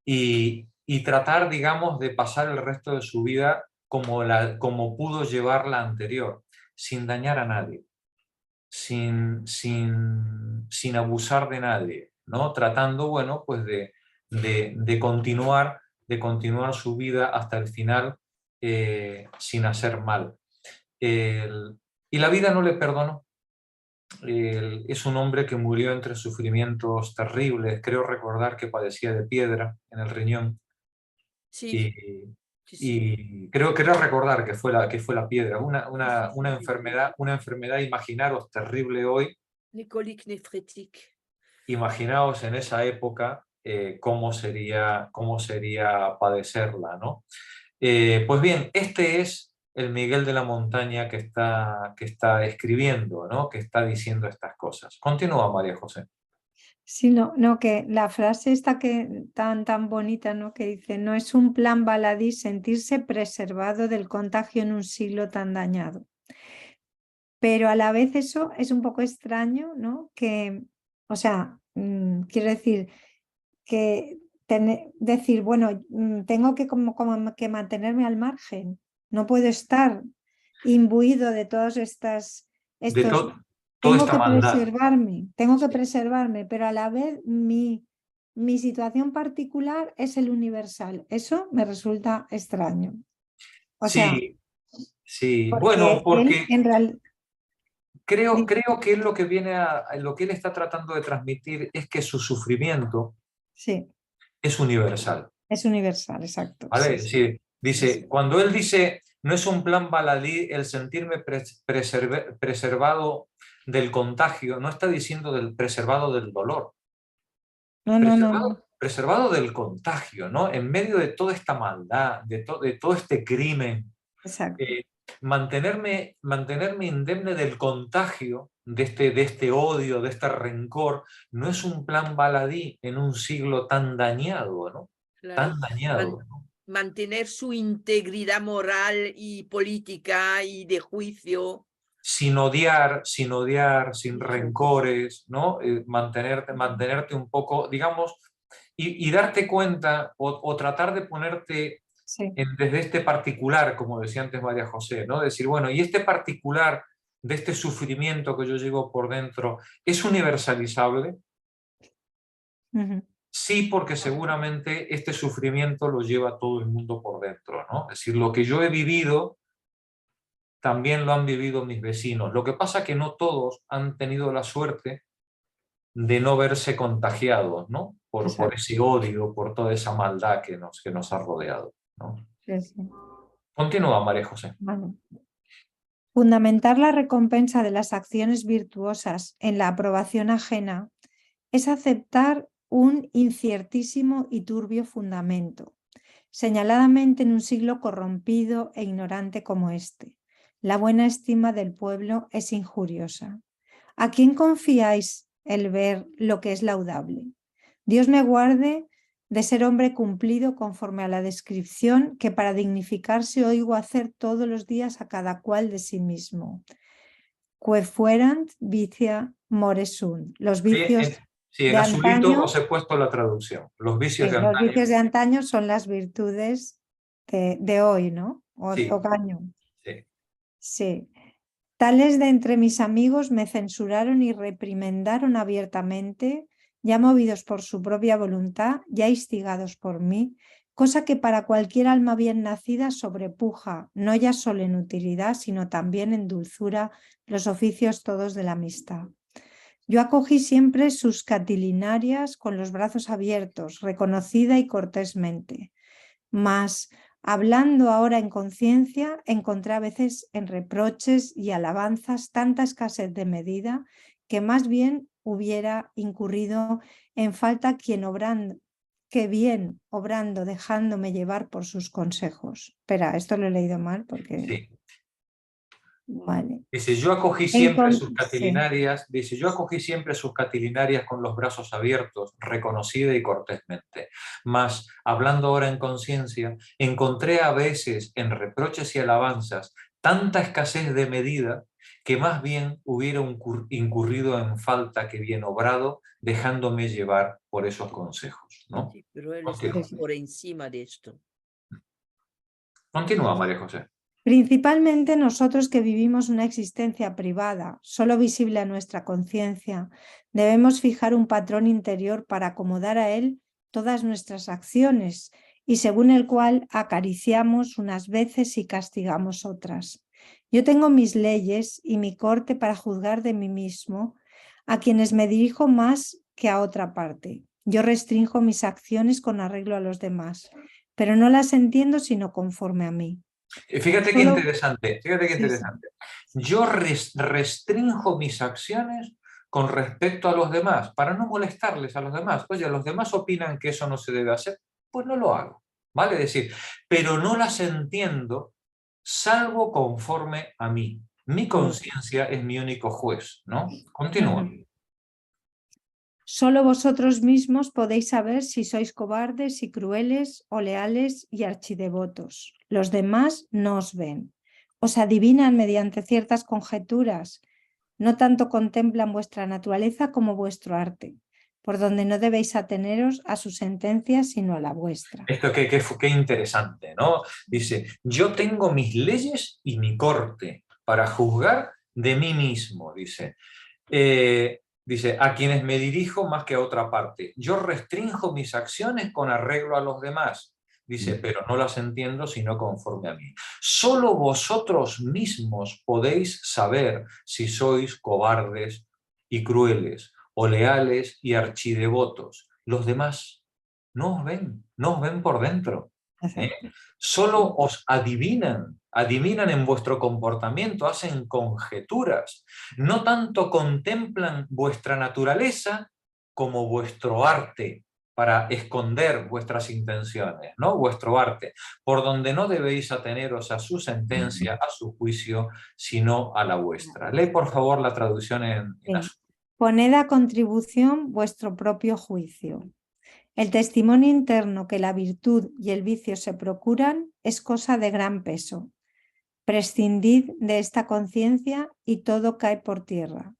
Y tratar, digamos, de pasar el resto de su vida como pudo llevar la anterior, sin dañar a nadie. Sin abusar de nadie, ¿no? Tratando, bueno, pues de continuar su vida hasta el final sin hacer mal. Y la vida no le perdonó. Es un hombre que murió entre sufrimientos terribles. Creo recordar que padecía de piedra en el riñón. Sí. Y creo recordar que fue la piedra, una enfermedad, imaginaros, terrible hoy. Colique néphrétique. Imaginaos en esa época cómo sería padecerla, ¿no? Pues bien, este es el Miguel de la Montaña que está escribiendo, ¿no? Que está diciendo estas cosas. Continúa, María José. Sí, no, que la frase esta que tan bonita, ¿no? Que dice, no es un plan baladí sentirse preservado del contagio en un siglo tan dañado. Pero a la vez eso es un poco extraño, ¿no? Que, o sea, quiero decir, que decir, bueno, tengo que como que mantenerme al margen, no puedo estar imbuido de todas toda esta maldad. Tengo que preservarme, pero a la vez mi situación particular es el universal. Eso me resulta extraño. O sea, sí. Bueno, porque en realidad creo que él lo que lo que él está tratando de transmitir es que su sufrimiento es universal. Es universal, exacto. ¿Vale? Sí. Dice, cuando él dice, no es un plan baladí el sentirme preservado del contagio, no está diciendo preservado del dolor. No. Preservado del contagio, ¿no? En medio de toda esta maldad, de todo este crimen. Exacto. Mantenerme indemne del contagio, de este odio, de este rencor, no es un plan baladí en un siglo tan dañado, ¿no? Claro. Tan dañado, ¿no? Mantener su integridad moral y política y de juicio. Sin odiar, sin rencores, ¿no? Mantenerte un poco, digamos, y darte cuenta o tratar de ponerte desde este particular, como decía antes María José, ¿no? Decir, bueno, y este particular de este sufrimiento que yo llevo por dentro, ¿es universalizable? Sí, porque seguramente este sufrimiento lo lleva todo el mundo por dentro, ¿no? Es decir, lo que yo he vivido también lo han vivido mis vecinos. Lo que pasa es que no todos han tenido la suerte de no verse contagiados, ¿no? Por ese odio, por toda esa maldad que nos ha rodeado, ¿no? Sí. Continúa, María José. Vale. Fundamentar la recompensa de las acciones virtuosas en la aprobación ajena es aceptar un inciertísimo y turbio fundamento, señaladamente en un siglo corrompido e ignorante como este. La buena estima del pueblo es injuriosa. ¿A quién confiáis el ver lo que es laudable? Dios me guarde de ser hombre cumplido conforme a la descripción que para dignificarse oigo hacer todos los días a cada cual de sí mismo. Que fuerant vicia moresum. Los vicios en de azulito antaño, os he puesto la traducción. Los vicios de los antaño. vicios de antaño son las virtudes de hoy, ¿no? Ocaño. Sí. Tales de entre mis amigos me censuraron y reprimendaron abiertamente, ya movidos por su propia voluntad, ya instigados por mí, cosa que para cualquier alma bien nacida sobrepuja, no ya solo en utilidad, sino también en dulzura, los oficios todos de la amistad. Yo acogí siempre sus catilinarias con los brazos abiertos, reconocida y cortésmente, mas hablando ahora en conciencia, encontré a veces en reproches y alabanzas tanta escasez de medida que más bien hubiera incurrido en falta que bien obrando, dejándome llevar por sus consejos. Espera, esto lo he leído mal porque... Sí. Vale. Dice, yo acogí siempre sus catilinarias, dice, yo acogí siempre sus catilinarias con los brazos abiertos, reconocida y cortésmente. Mas, hablando ahora en conciencia, encontré a veces en reproches y alabanzas tanta escasez de medida que más bien hubiera incurrido en falta que bien obrado, dejándome llevar por esos consejos, ¿no? Sí, pero él está por encima de esto. Continúa, María José. Principalmente nosotros que vivimos una existencia privada, solo visible a nuestra conciencia, debemos fijar un patrón interior para acomodar a él todas nuestras acciones y según el cual acariciamos unas veces y castigamos otras. Yo tengo mis leyes y mi corte para juzgar de mí mismo, a quienes me dirijo más que a otra parte. Yo restrinjo mis acciones con arreglo a los demás, pero no las entiendo sino conforme a mí. Fíjate qué interesante, fíjate qué interesante. Yo restrinjo mis acciones con respecto a los demás, para no molestarles a los demás. Oye, los demás opinan que eso no se debe hacer, pues no lo hago, ¿vale? Es decir, pero no las entiendo salvo conforme a mí. Mi conciencia es mi único juez, ¿no? Continúa. Solo vosotros mismos podéis saber si sois cobardes y crueles o leales y archidevotos. Los demás no os ven. Os adivinan mediante ciertas conjeturas. No tanto contemplan vuestra naturaleza como vuestro arte, por donde no debéis ateneros a sus sentencias sino a la vuestra. Esto qué interesante, ¿no? Dice, yo tengo mis leyes y mi corte para juzgar de mí mismo, dice. Dice, a quienes me dirijo más que a otra parte. Yo restrinjo mis acciones con arreglo a los demás. Dice, pero no las entiendo sino conforme a mí. Solo vosotros mismos podéis saber si sois cobardes y crueles, o leales y archidevotos. Los demás no os ven por dentro. Solo os adivinan en vuestro comportamiento, hacen conjeturas. No tanto contemplan vuestra naturaleza como vuestro arte, para esconder vuestras intenciones, ¿no? Vuestro arte, por donde no debéis ateneros a su sentencia, a su juicio, sino a la vuestra. Lee, por favor, la traducción en azul. Poned a contribución vuestro propio juicio. El testimonio interno que la virtud y el vicio se procuran es cosa de gran peso. Prescindid de esta conciencia y todo cae por tierra.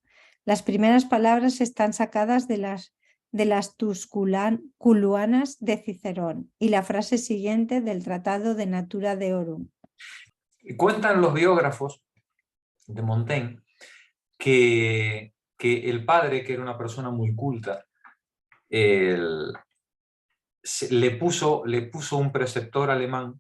Las primeras palabras están sacadas de las Tusculanas de Cicerón y la frase siguiente del Tratado de Natura Deorum. Cuentan los biógrafos de Montaigne que el padre, que era una persona muy culta, le puso un preceptor alemán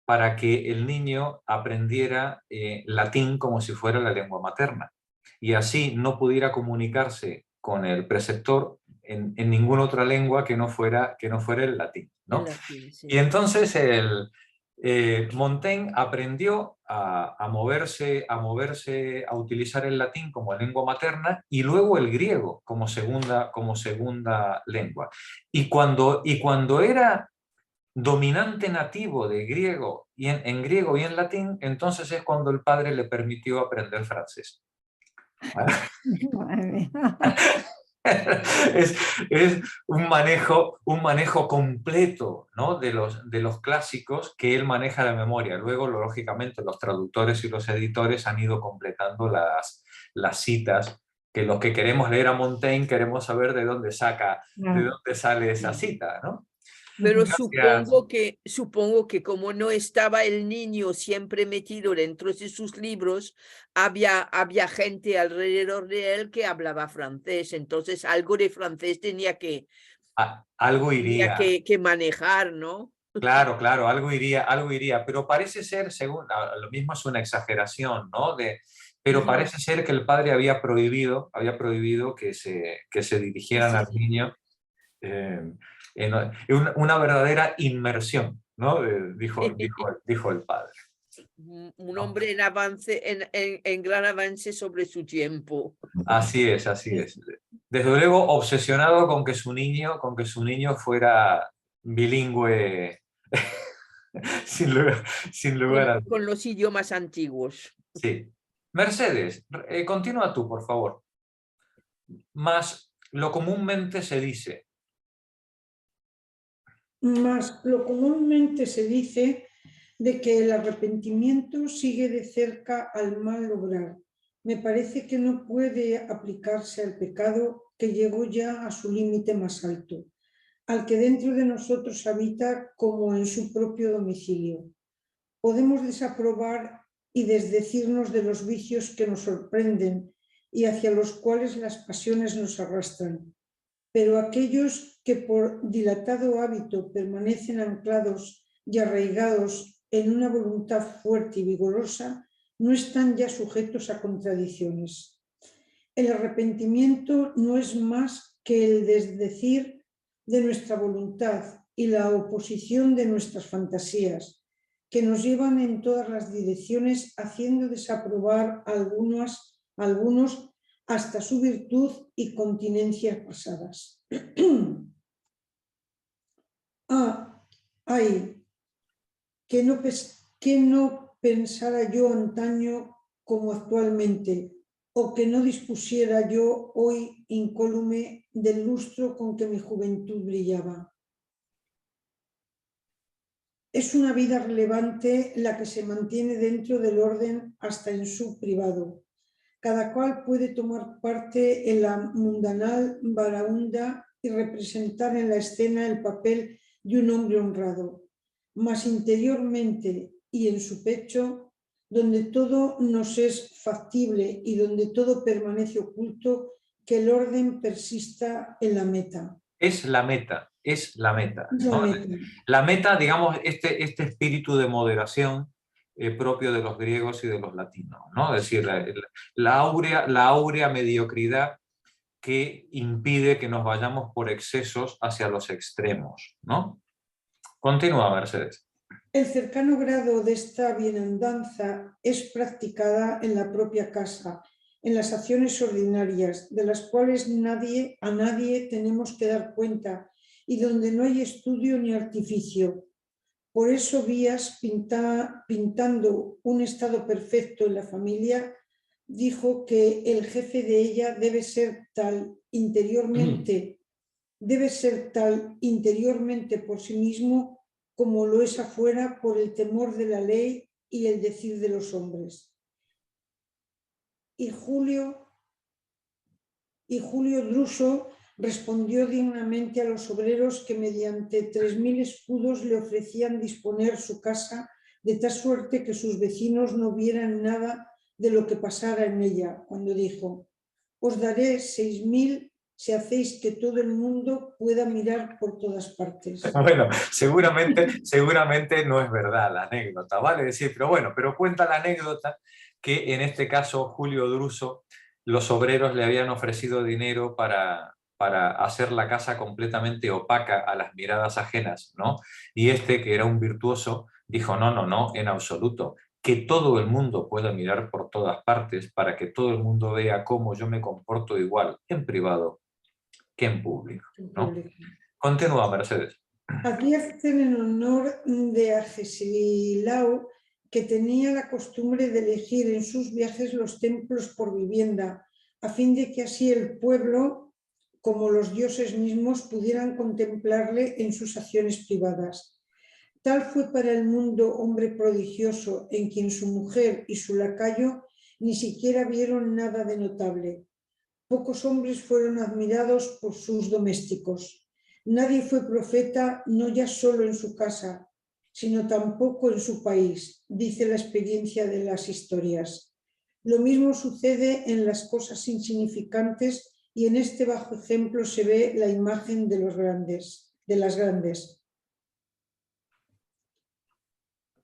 para que el niño aprendiera latín como si fuera la lengua materna, y así no pudiera comunicarse con el preceptor en ninguna otra lengua que no fuera el latín, ¿no? Latín, sí. Y entonces Montaigne aprendió a moverse, a utilizar el latín como lengua materna y luego el griego como segunda lengua. Y cuando era dominante nativo de griego en griego y en latín, entonces es cuando el padre le permitió aprender francés. Es un manejo completo, ¿no? de los clásicos que él maneja de memoria. Luego, lógicamente, los traductores y los editores han ido completando las citas, que los que queremos leer a Montaigne queremos saber de dónde sale esa cita, ¿no? Pero Gracias. supongo que como no estaba el niño siempre metido dentro de sus libros, había gente alrededor de él que hablaba francés, entonces algo de francés tenía que manejar, ¿no? Claro, algo iría, pero parece ser, según, lo mismo es una exageración, ¿no? Pero parece ser que el padre había prohibido que se dirigieran al niño en una verdadera inmersión, ¿no? Dijo el padre. Un hombre en avance, en gran avance sobre su tiempo. Así es. Desde luego obsesionado con que su niño fuera bilingüe, sin lugar a dudas. Con los idiomas antiguos. Sí. Mercedes, continúa tú, por favor. Más lo comúnmente se dice. Más lo comúnmente se dice de que el arrepentimiento sigue de cerca al mal obrar. Me parece que no puede aplicarse al pecado que llegó ya a su límite más alto, al que dentro de nosotros habita como en su propio domicilio. Podemos desaprobar y desdecirnos de los vicios que nos sorprenden y hacia los cuales las pasiones nos arrastran, pero aquellos que por dilatado hábito permanecen anclados y arraigados en una voluntad fuerte y vigorosa no están ya sujetos a contradicciones. El arrepentimiento no es más que el desdecir de nuestra voluntad y la oposición de nuestras fantasías, que nos llevan en todas las direcciones haciendo desaprobar algunos hasta su virtud y continencia pasadas. Ay, que no pensara yo antaño como actualmente, o que no dispusiera yo hoy incólume del lustro con que mi juventud brillaba. Es una vida relevante la que se mantiene dentro del orden hasta en su privado. Cada cual puede tomar parte en la mundanal baraúnda y representar en la escena el papel de un hombre honrado, mas interiormente y en su pecho, donde todo nos es factible y donde todo permanece oculto, que el orden persista en la meta. Es la meta, es la meta. Es la ¿no? meta. La meta, digamos, este espíritu de moderación propio de los griegos y de los latinos, ¿no? Es decir, la áurea mediocridad que impide que nos vayamos por excesos hacia los extremos, ¿no? Continúa, Mercedes. El cercano grado de esta bienandanza es practicada en la propia casa, en las acciones ordinarias, de las cuales a nadie tenemos que dar cuenta y donde no hay estudio ni artificio. Por eso Vías, pintando un estado perfecto en la familia, dijo que el jefe de ella debe ser tal interiormente por sí mismo como lo es afuera por el temor de la ley y el decir de los hombres. Y Julio Druso respondió dignamente a los obreros que mediante 3000 escudos le ofrecían disponer su casa de tal suerte que sus vecinos no vieran nada de lo que pasara en ella, cuando dijo: os daré 6000 si hacéis que todo el mundo pueda mirar por todas partes. Bueno, seguramente no es verdad la anécdota, ¿vale? Decir, pero cuenta la anécdota que en este caso Julio Druso, los obreros le habían ofrecido dinero para hacer la casa completamente opaca a las miradas ajenas, ¿no? Y este, que era un virtuoso, dijo, no, en absoluto, que todo el mundo pueda mirar por todas partes para que todo el mundo vea cómo yo me comporto igual en privado que en público, ¿no? Continúa, Mercedes. Advierten en honor de Agesilau, que tenía la costumbre de elegir en sus viajes los templos por vivienda, a fin de que así el pueblo, como los dioses mismos, pudieran contemplarle en sus acciones privadas. Tal fue para el mundo hombre prodigioso, en quien su mujer y su lacayo ni siquiera vieron nada de notable. Pocos hombres fueron admirados por sus domésticos. Nadie fue profeta, no ya solo en su casa, sino tampoco en su país, dice la experiencia de las historias. Lo mismo sucede en las cosas insignificantes y en este bajo ejemplo se ve la imagen de las grandes.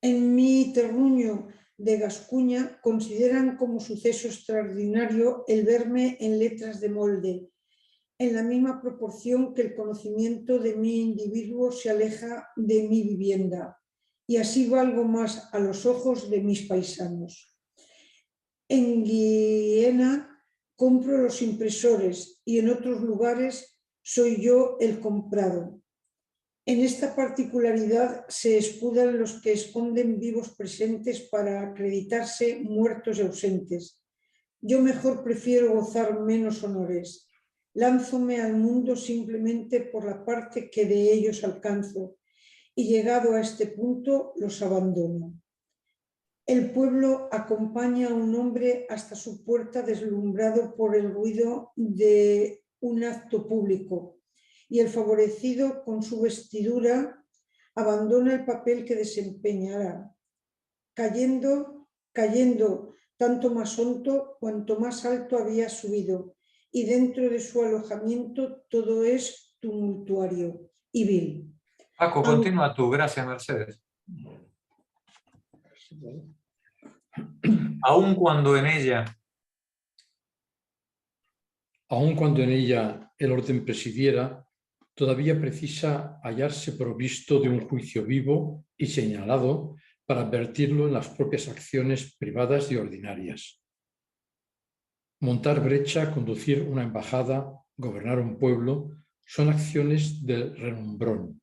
En mi terruño de Gascuña consideran como suceso extraordinario el verme en letras de molde, en la misma proporción que el conocimiento de mi individuo se aleja de mi vivienda, y así valgo más a los ojos de mis paisanos. En Guiena compro los impresores y en otros lugares soy yo el comprado. En esta particularidad se escudan los que esconden vivos presentes para acreditarse muertos y ausentes. Yo mejor prefiero gozar menos honores. Lánzome al mundo simplemente por la parte que de ellos alcanzo y llegado a este punto los abandono. El pueblo acompaña a un hombre hasta su puerta deslumbrado por el ruido de un acto público, y el favorecido con su vestidura abandona el papel que desempeñará, cayendo tanto más hondo cuanto más alto había subido, y dentro de su alojamiento todo es tumultuario y vil. Paco, continúa tú. Gracias, Mercedes. Aun cuando en ella el orden presidiera, todavía precisa hallarse provisto de un juicio vivo y señalado para advertirlo en las propias acciones privadas y ordinarias. Montar brecha, conducir una embajada, gobernar un pueblo, son acciones del renombrón.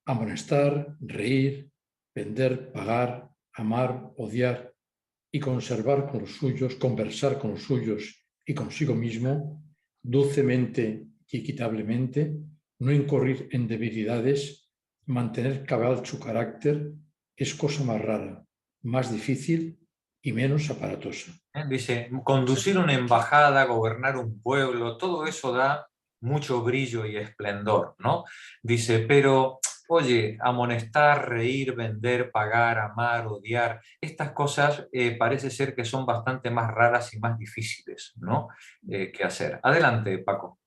Amonestar, reír, vender, pagar, amar, odiar y conservar con los suyos, conversar con los suyos y consigo mismo, dulcemente y equitablemente, no incurrir en debilidades, mantener cabal su carácter, es cosa más rara, más difícil y menos aparatosa. Dice, conducir una embajada, gobernar un pueblo, todo eso da mucho brillo y esplendor, ¿no? Dice, pero, oye, amonestar, reír, vender, pagar, amar, odiar, estas cosas parece ser que son bastante más raras y más difíciles, ¿no? Que hacer. Adelante, Paco.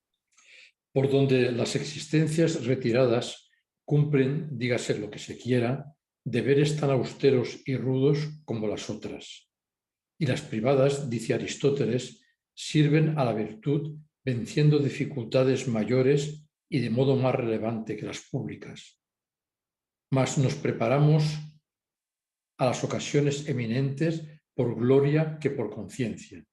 Por donde las existencias retiradas cumplen, dígase lo que se quiera, deberes tan austeros y rudos como las otras. Y las privadas, dice Aristóteles, sirven a la virtud venciendo dificultades mayores y de modo más relevante que las públicas. Mas nos preparamos a las ocasiones eminentes por gloria que por conciencia.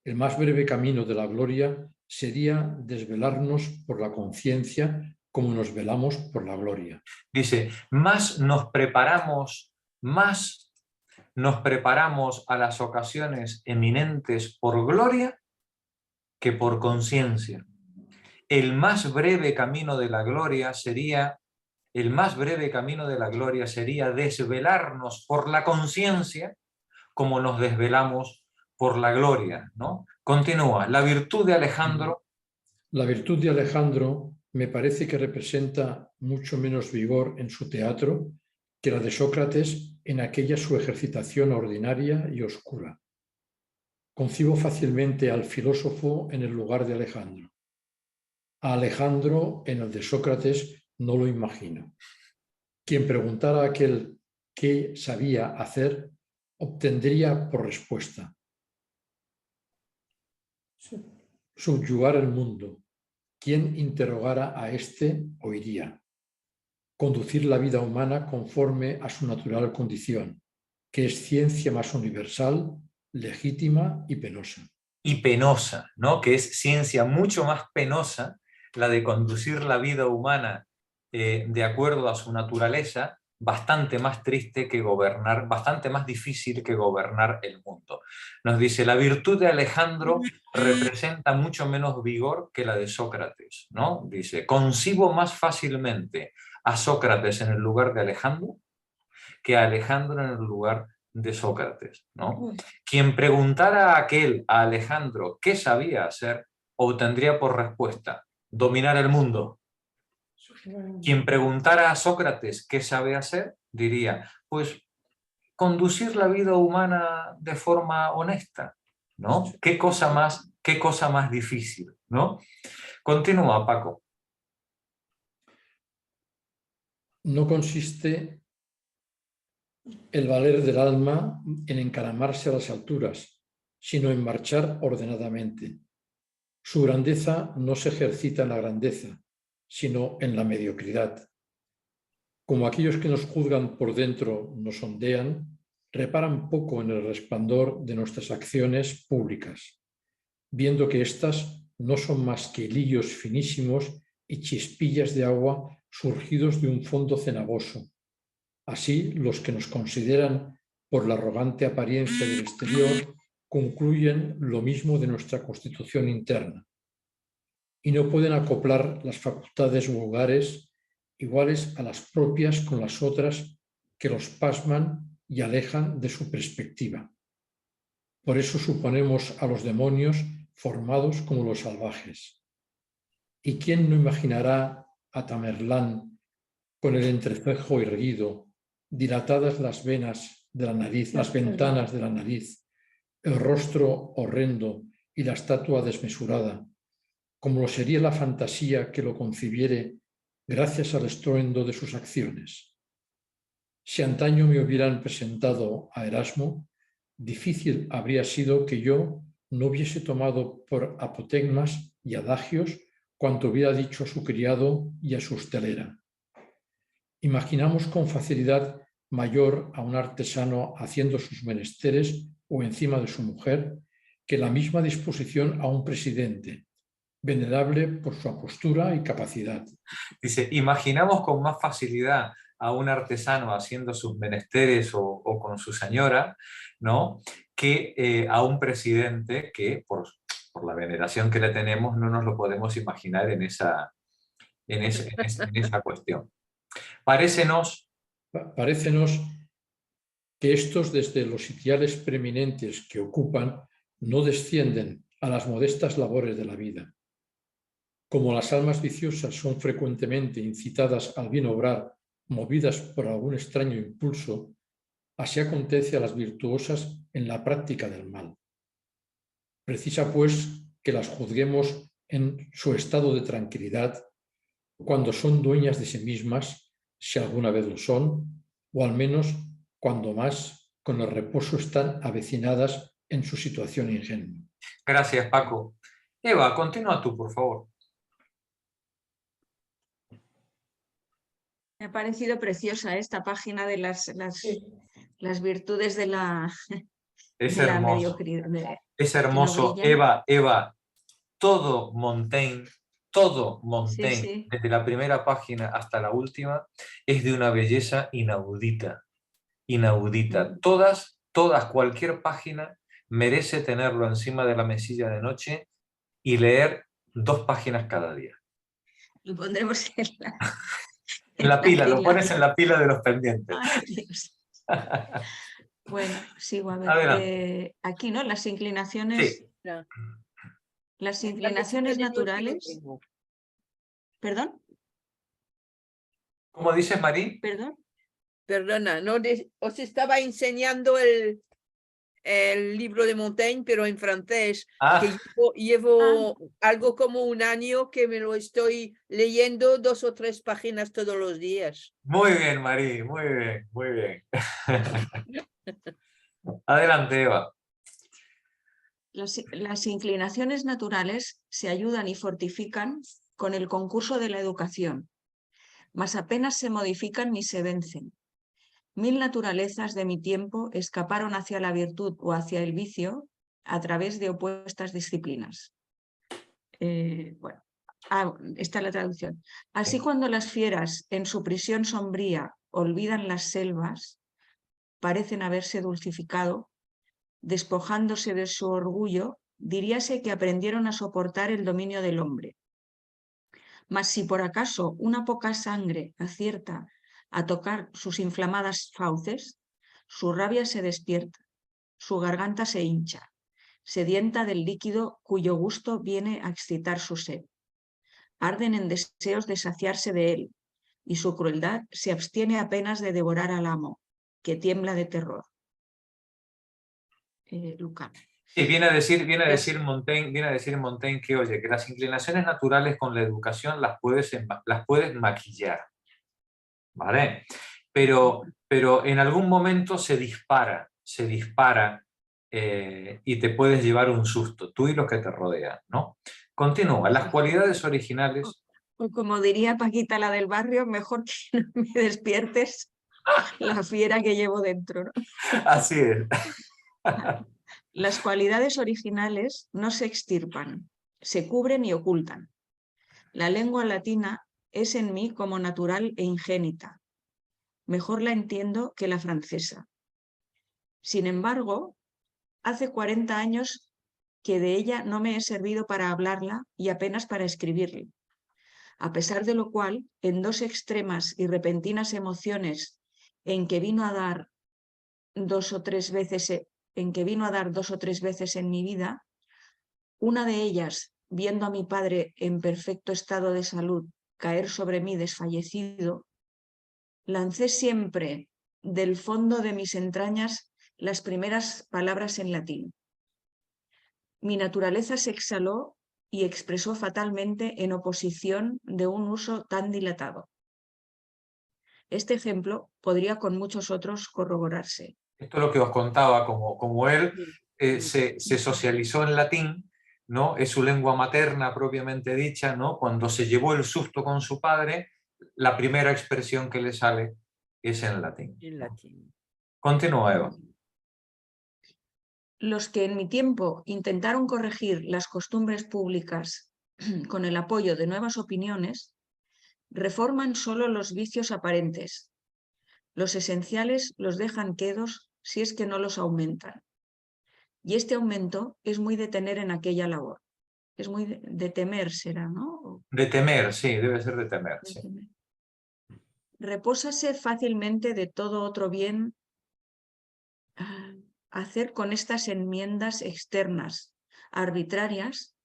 El más breve camino de la gloria sería desvelarnos por la conciencia como nos velamos por la gloria. Dice, más nos preparamos a las ocasiones eminentes por gloria que por conciencia. El más breve camino de la gloria sería desvelarnos por la conciencia como nos desvelamos por la gloria, ¿no? Continúa, la virtud de Alejandro. La virtud de Alejandro me parece que representa mucho menos vigor en su teatro que la de Sócrates en aquella su ejercitación ordinaria y oscura. Concibo fácilmente al filósofo en el lugar de Alejandro. A Alejandro en el de Sócrates no lo imagino. Quien preguntara a aquel qué sabía hacer, obtendría por respuesta: subyugar el mundo. Quien interrogara a éste oiría. Conducir la vida humana conforme a su natural condición, que es ciencia más universal, legítima y penosa. Y penosa, ¿no? Que es ciencia mucho más penosa, la de conducir la vida humana de acuerdo a su naturaleza, bastante más triste que gobernar, bastante más difícil que gobernar el mundo. Nos dice, la virtud de Alejandro representa mucho menos vigor que la de Sócrates, ¿no? Dice, concibo más fácilmente a Sócrates en el lugar de Alejandro que a Alejandro en el lugar de Sócrates, ¿no? Quien preguntara a Alejandro qué sabía hacer, obtendría por respuesta dominar el mundo. Quien preguntara a Sócrates qué sabe hacer, diría, pues conducir la vida humana de forma honesta, ¿no? ¿Qué cosa más difícil, ¿no? Continúa, Paco. No consiste el valer del alma en encaramarse a las alturas, sino en marchar ordenadamente. Su grandeza no se ejercita en la grandeza, sino en la mediocridad. Como aquellos que nos juzgan por dentro nos sondean, reparan poco en el resplandor de nuestras acciones públicas, viendo que éstas no son más que hilillos finísimos y chispillas de agua surgidos de un fondo cenagoso. Así, los que nos consideran por la arrogante apariencia del exterior concluyen lo mismo de nuestra constitución interna y no pueden acoplar las facultades vulgares iguales a las propias con las otras que los pasman y alejan de su perspectiva. Por eso suponemos a los demonios formados como los salvajes. ¿Y quién no imaginará a Tamerlán con el entrecejo erguido, dilatadas las venas de la nariz, las ventanas de la nariz, el rostro horrendo y la estatua desmesurada, como lo sería la fantasía que lo concibiere gracias al estruendo de sus acciones? Si antaño me hubieran presentado a Erasmo, difícil habría sido que yo no hubiese tomado por apotegmas y adagios cuanto hubiera dicho a su criado y a su hostelera. Imaginamos con facilidad mayor a un artesano haciendo sus menesteres o encima de su mujer que la misma disposición a un presidente, venerable por su apostura y capacidad. Dice, imaginamos con más facilidad a un artesano haciendo sus menesteres o con su señora, ¿no? Que a un presidente que, por la veneración que le tenemos, no nos lo podemos imaginar en esa cuestión. Parécenos que estos, desde los sitiales preeminentes que ocupan, no descienden a las modestas labores de la vida. Como las almas viciosas son frecuentemente incitadas al bien obrar, movidas por algún extraño impulso, así acontece a las virtuosas en la práctica del mal. Precisa, pues, que las juzguemos en su estado de tranquilidad, cuando son dueñas de sí mismas, si alguna vez lo son, o al menos cuando más con el reposo están avecinadas en su situación ingenua. Gracias, Paco. Eva, continúa tú, por favor. Me ha parecido preciosa esta página de las virtudes de la, Es de la hermoso. mediocridad. Es hermoso. que no brillan. Eva, todo Montaigne, Sí. desde la primera página hasta la última, es de una belleza inaudita. Inaudita. Todas, cualquier página merece tenerlo encima de la mesilla de noche y leer 2 páginas cada día. Lo pondremos en en la pila, lo pones en la pila de los pendientes. Ay, Dios. Bueno, sigo a ver. Adelante. Aquí, ¿no? Las inclinaciones. Sí. Las inclinaciones naturales. ¿Perdón? ¿Cómo dices, Marí? ¿Perdón? Perdona, no os estaba enseñando el libro de Montaigne, pero en francés, que llevo algo como un año que me lo estoy leyendo 2 o 3 páginas todos los días. Muy bien, Marí, muy bien, muy bien. Adelante, Eva. Las inclinaciones naturales se ayudan y fortifican con el concurso de la educación, mas apenas se modifican ni se vencen. 1000 naturalezas de mi tiempo escaparon hacia la virtud o hacia el vicio a través de opuestas disciplinas. Bueno, esta es la traducción. Así, cuando las fieras en su prisión sombría olvidan las selvas, parecen haberse dulcificado, despojándose de su orgullo, diríase que aprendieron a soportar el dominio del hombre. Mas si por acaso una poca sangre acierta a tocar sus inflamadas fauces, su rabia se despierta, su garganta se hincha, sedienta del líquido cuyo gusto viene a excitar su sed. Arden en deseos de saciarse de él, y su crueldad se abstiene apenas de devorar al amo, que tiembla de terror. Lucano. Sí, viene a decir Montaigne que, oye, que las inclinaciones naturales con la educación las puedes maquillar, ¿vale? Pero en algún momento se dispara y te puedes llevar un susto, tú y los que te rodean, ¿no? Continúa, las cualidades originales... O como diría Paquita, la del barrio, mejor que no me despiertes la fiera que llevo dentro, ¿no? Así es. Las cualidades originales no se extirpan, se cubren y ocultan. La lengua latina es en mí como natural e ingénita. Mejor la entiendo que la francesa. Sin embargo, hace 40 años que de ella no me he servido para hablarla y apenas para escribirla. A pesar de lo cual, en 2 extremas y repentinas emociones en que vino a dar 2 o 3 veces en mi vida, una de ellas, viendo a mi padre en perfecto estado de salud caer sobre mí desfallecido, lancé siempre del fondo de mis entrañas las primeras palabras en latín. Mi naturaleza se exhaló y expresó fatalmente en oposición de un uso tan dilatado. Este ejemplo podría con muchos otros corroborarse. Esto es lo que os contaba, como él se socializó en latín, ¿no? Es su lengua materna propiamente dicha, ¿no? Cuando se llevó el susto con su padre, la primera expresión que le sale es en latín. En latín. Continúa, Eva. Los que en mi tiempo intentaron corregir las costumbres públicas con el apoyo de nuevas opiniones, reforman solo los vicios aparentes. Los esenciales los dejan quedos si es que no los aumentan. Y este aumento es muy de tener en aquella labor. Es muy de temer, será, ¿no? De temer, sí, debe ser de temer. Sí. Repósase fácilmente de todo otro bien hacer con estas enmiendas externas, arbitrarias,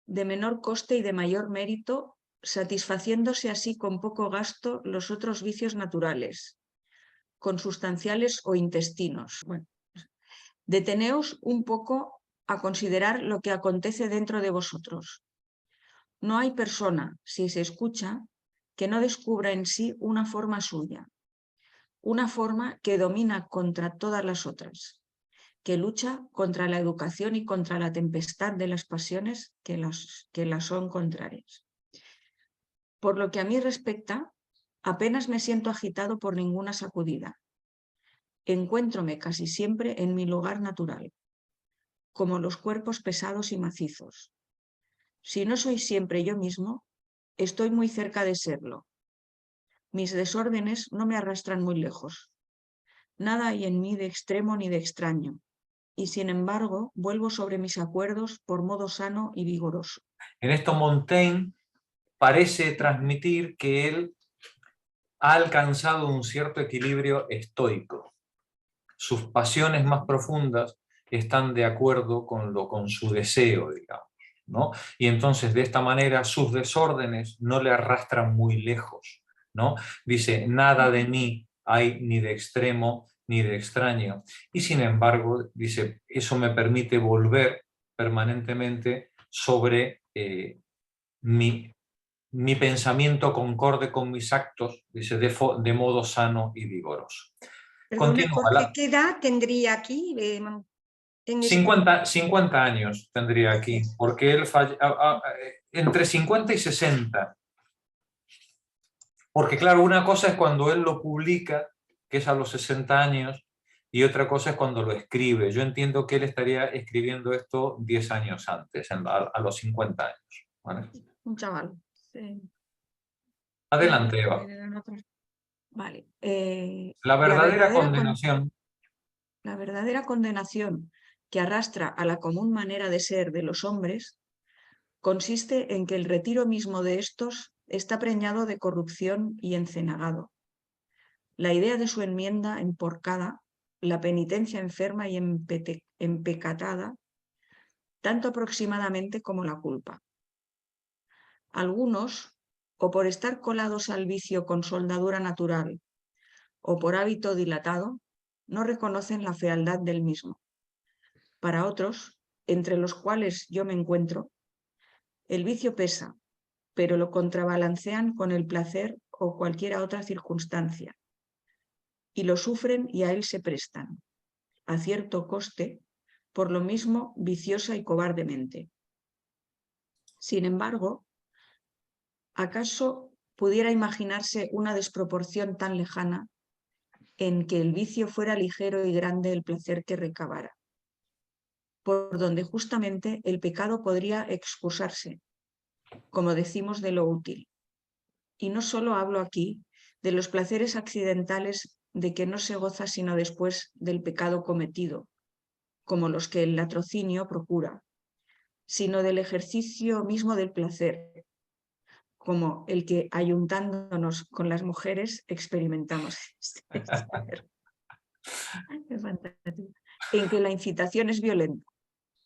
de menor coste y de mayor mérito, satisfaciéndose así con poco gasto los otros vicios naturales, consustanciales o intestinos. Bueno, deteneos un poco a considerar lo que acontece dentro de vosotros. No hay persona, si se escucha, que no descubra en sí una forma suya, una forma que domina contra todas las otras, que lucha contra la educación y contra la tempestad de las pasiones que las son contrarias. Por lo que a mí respecta, apenas me siento agitado por ninguna sacudida. Encuéntrome casi siempre en mi lugar natural, como los cuerpos pesados y macizos. Si no soy siempre yo mismo, estoy muy cerca de serlo. Mis desórdenes no me arrastran muy lejos. Nada hay en mí de extremo ni de extraño, y sin embargo vuelvo sobre mis acuerdos por modo sano y vigoroso. En esto Montaigne parece transmitir que él ha alcanzado un cierto equilibrio estoico. Sus pasiones más profundas están de acuerdo con su deseo, digamos, ¿no? Y entonces de esta manera sus desórdenes no le arrastran muy lejos, ¿no? Dice, nada de mí hay ni de extremo ni de extraño. Y sin embargo, dice, eso me permite volver permanentemente sobre mi pensamiento concorde con mis actos, dice, de modo sano y vigoroso. Perdone, Jorge, ¿qué edad tendría aquí? 50 años tendría aquí, porque él entre 50 y 60. Porque claro, una cosa es cuando él lo publica, que es a los 60 años, y otra cosa es cuando lo escribe. Yo entiendo que él estaría escribiendo esto 10 años antes, a los 50 años. ¿Vale? Un chaval. Sí. Adelante, Eva. Vale. La verdadera condenación. La verdadera condenación que arrastra a la común manera de ser de los hombres consiste en que el retiro mismo de estos está preñado de corrupción y encenagado. La idea de su enmienda emporcada, la penitencia enferma y empecatada, tanto aproximadamente como la culpa. Algunos, o por estar colados al vicio con soldadura natural, o por hábito dilatado, no reconocen la fealdad del mismo. Para otros, entre los cuales yo me encuentro, el vicio pesa, pero lo contrabalancean con el placer o cualquier otra circunstancia, y lo sufren y a él se prestan, a cierto coste, por lo mismo viciosa y cobardemente. Sin embargo, ¿acaso pudiera imaginarse una desproporción tan lejana en que el vicio fuera ligero y grande el placer que recabara, por donde justamente el pecado podría excusarse, como decimos de lo útil? Y no solo hablo aquí de los placeres accidentales de que no se goza sino después del pecado cometido, como los que el latrocinio procura, sino del ejercicio mismo del placer, como el que ayuntándonos con las mujeres experimentamos. En que la incitación es violenta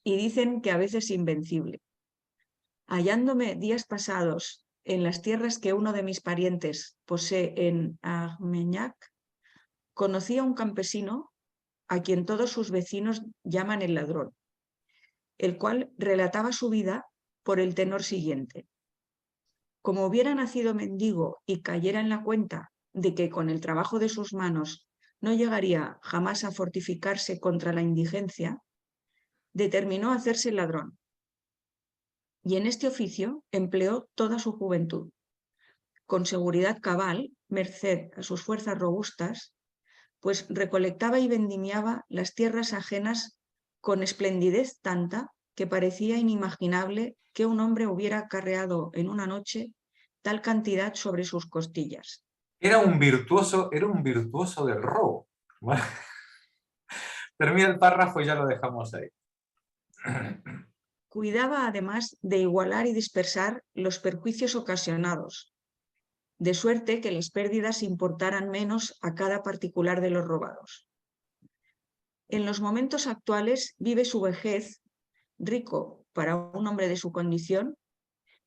y dicen que a veces invencible. Hallándome días pasados en las tierras que uno de mis parientes posee en Armagnac, conocí a un campesino a quien todos sus vecinos llaman el ladrón, el cual relataba su vida por el tenor siguiente. Como hubiera nacido mendigo y cayera en la cuenta de que con el trabajo de sus manos no llegaría jamás a fortificarse contra la indigencia, determinó hacerse ladrón. Y en este oficio empleó toda su juventud. Con seguridad cabal, merced a sus fuerzas robustas, pues recolectaba y vendimiaba las tierras ajenas con esplendidez tanta que parecía inimaginable que un hombre hubiera carreado en una noche tal cantidad sobre sus costillas. Era un virtuoso del robo. Bueno, termina el párrafo y ya lo dejamos ahí. Cuidaba además de igualar y dispersar los perjuicios ocasionados, de suerte que las pérdidas importaran menos a cada particular de los robados. En los momentos actuales vive su vejez, rico para un hombre de su condición,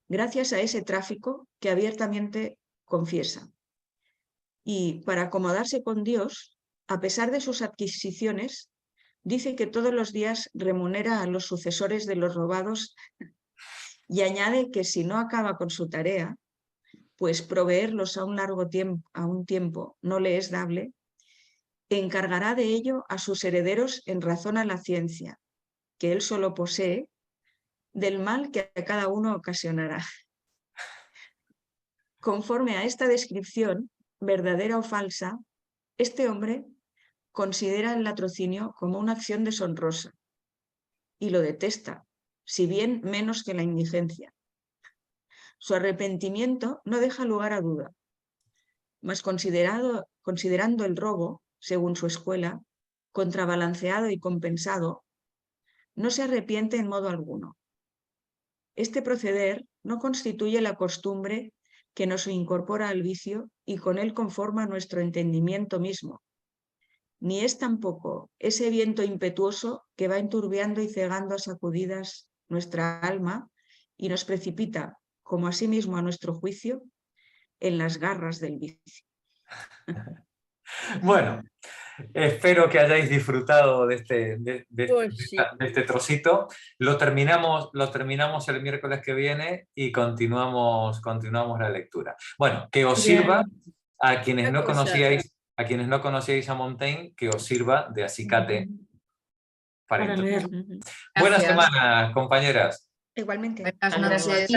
gracias a ese tráfico que abiertamente confiesa. Y para acomodarse con Dios, a pesar de sus adquisiciones, dice que todos los días remunera a los sucesores de los robados y añade que si no acaba con su tarea, pues proveerlos a un tiempo no le es dable, encargará de ello a sus herederos en razón a la ciencia, que él solo posee, del mal que a cada uno ocasionará. Conforme a esta descripción, verdadera o falsa, este hombre considera el latrocinio como una acción deshonrosa y lo detesta, si bien menos que la indigencia. Su arrepentimiento no deja lugar a duda, mas considerando el robo, según su escuela, contrabalanceado y compensado, no se arrepiente en modo alguno. Este proceder no constituye la costumbre que nos incorpora al vicio y con él conforma nuestro entendimiento mismo, ni es tampoco ese viento impetuoso que va enturbiando y cegando a sacudidas nuestra alma y nos precipita, como asimismo a nuestro juicio, en las garras del vicio. Bueno, espero que hayáis disfrutado de Pues sí. este trocito. Lo terminamos el miércoles que viene y continuamos la lectura. Bueno, que os sirva a quienes no conocíais a Montaigne, que os sirva de acicate para leer. Buena semana, compañeras. Igualmente. Buenas noches.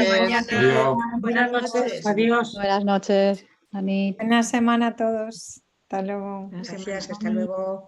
Buenas noches. Adiós. Buenas noches, Ani. Buena semana a todos. Hasta luego. Gracias, hasta luego.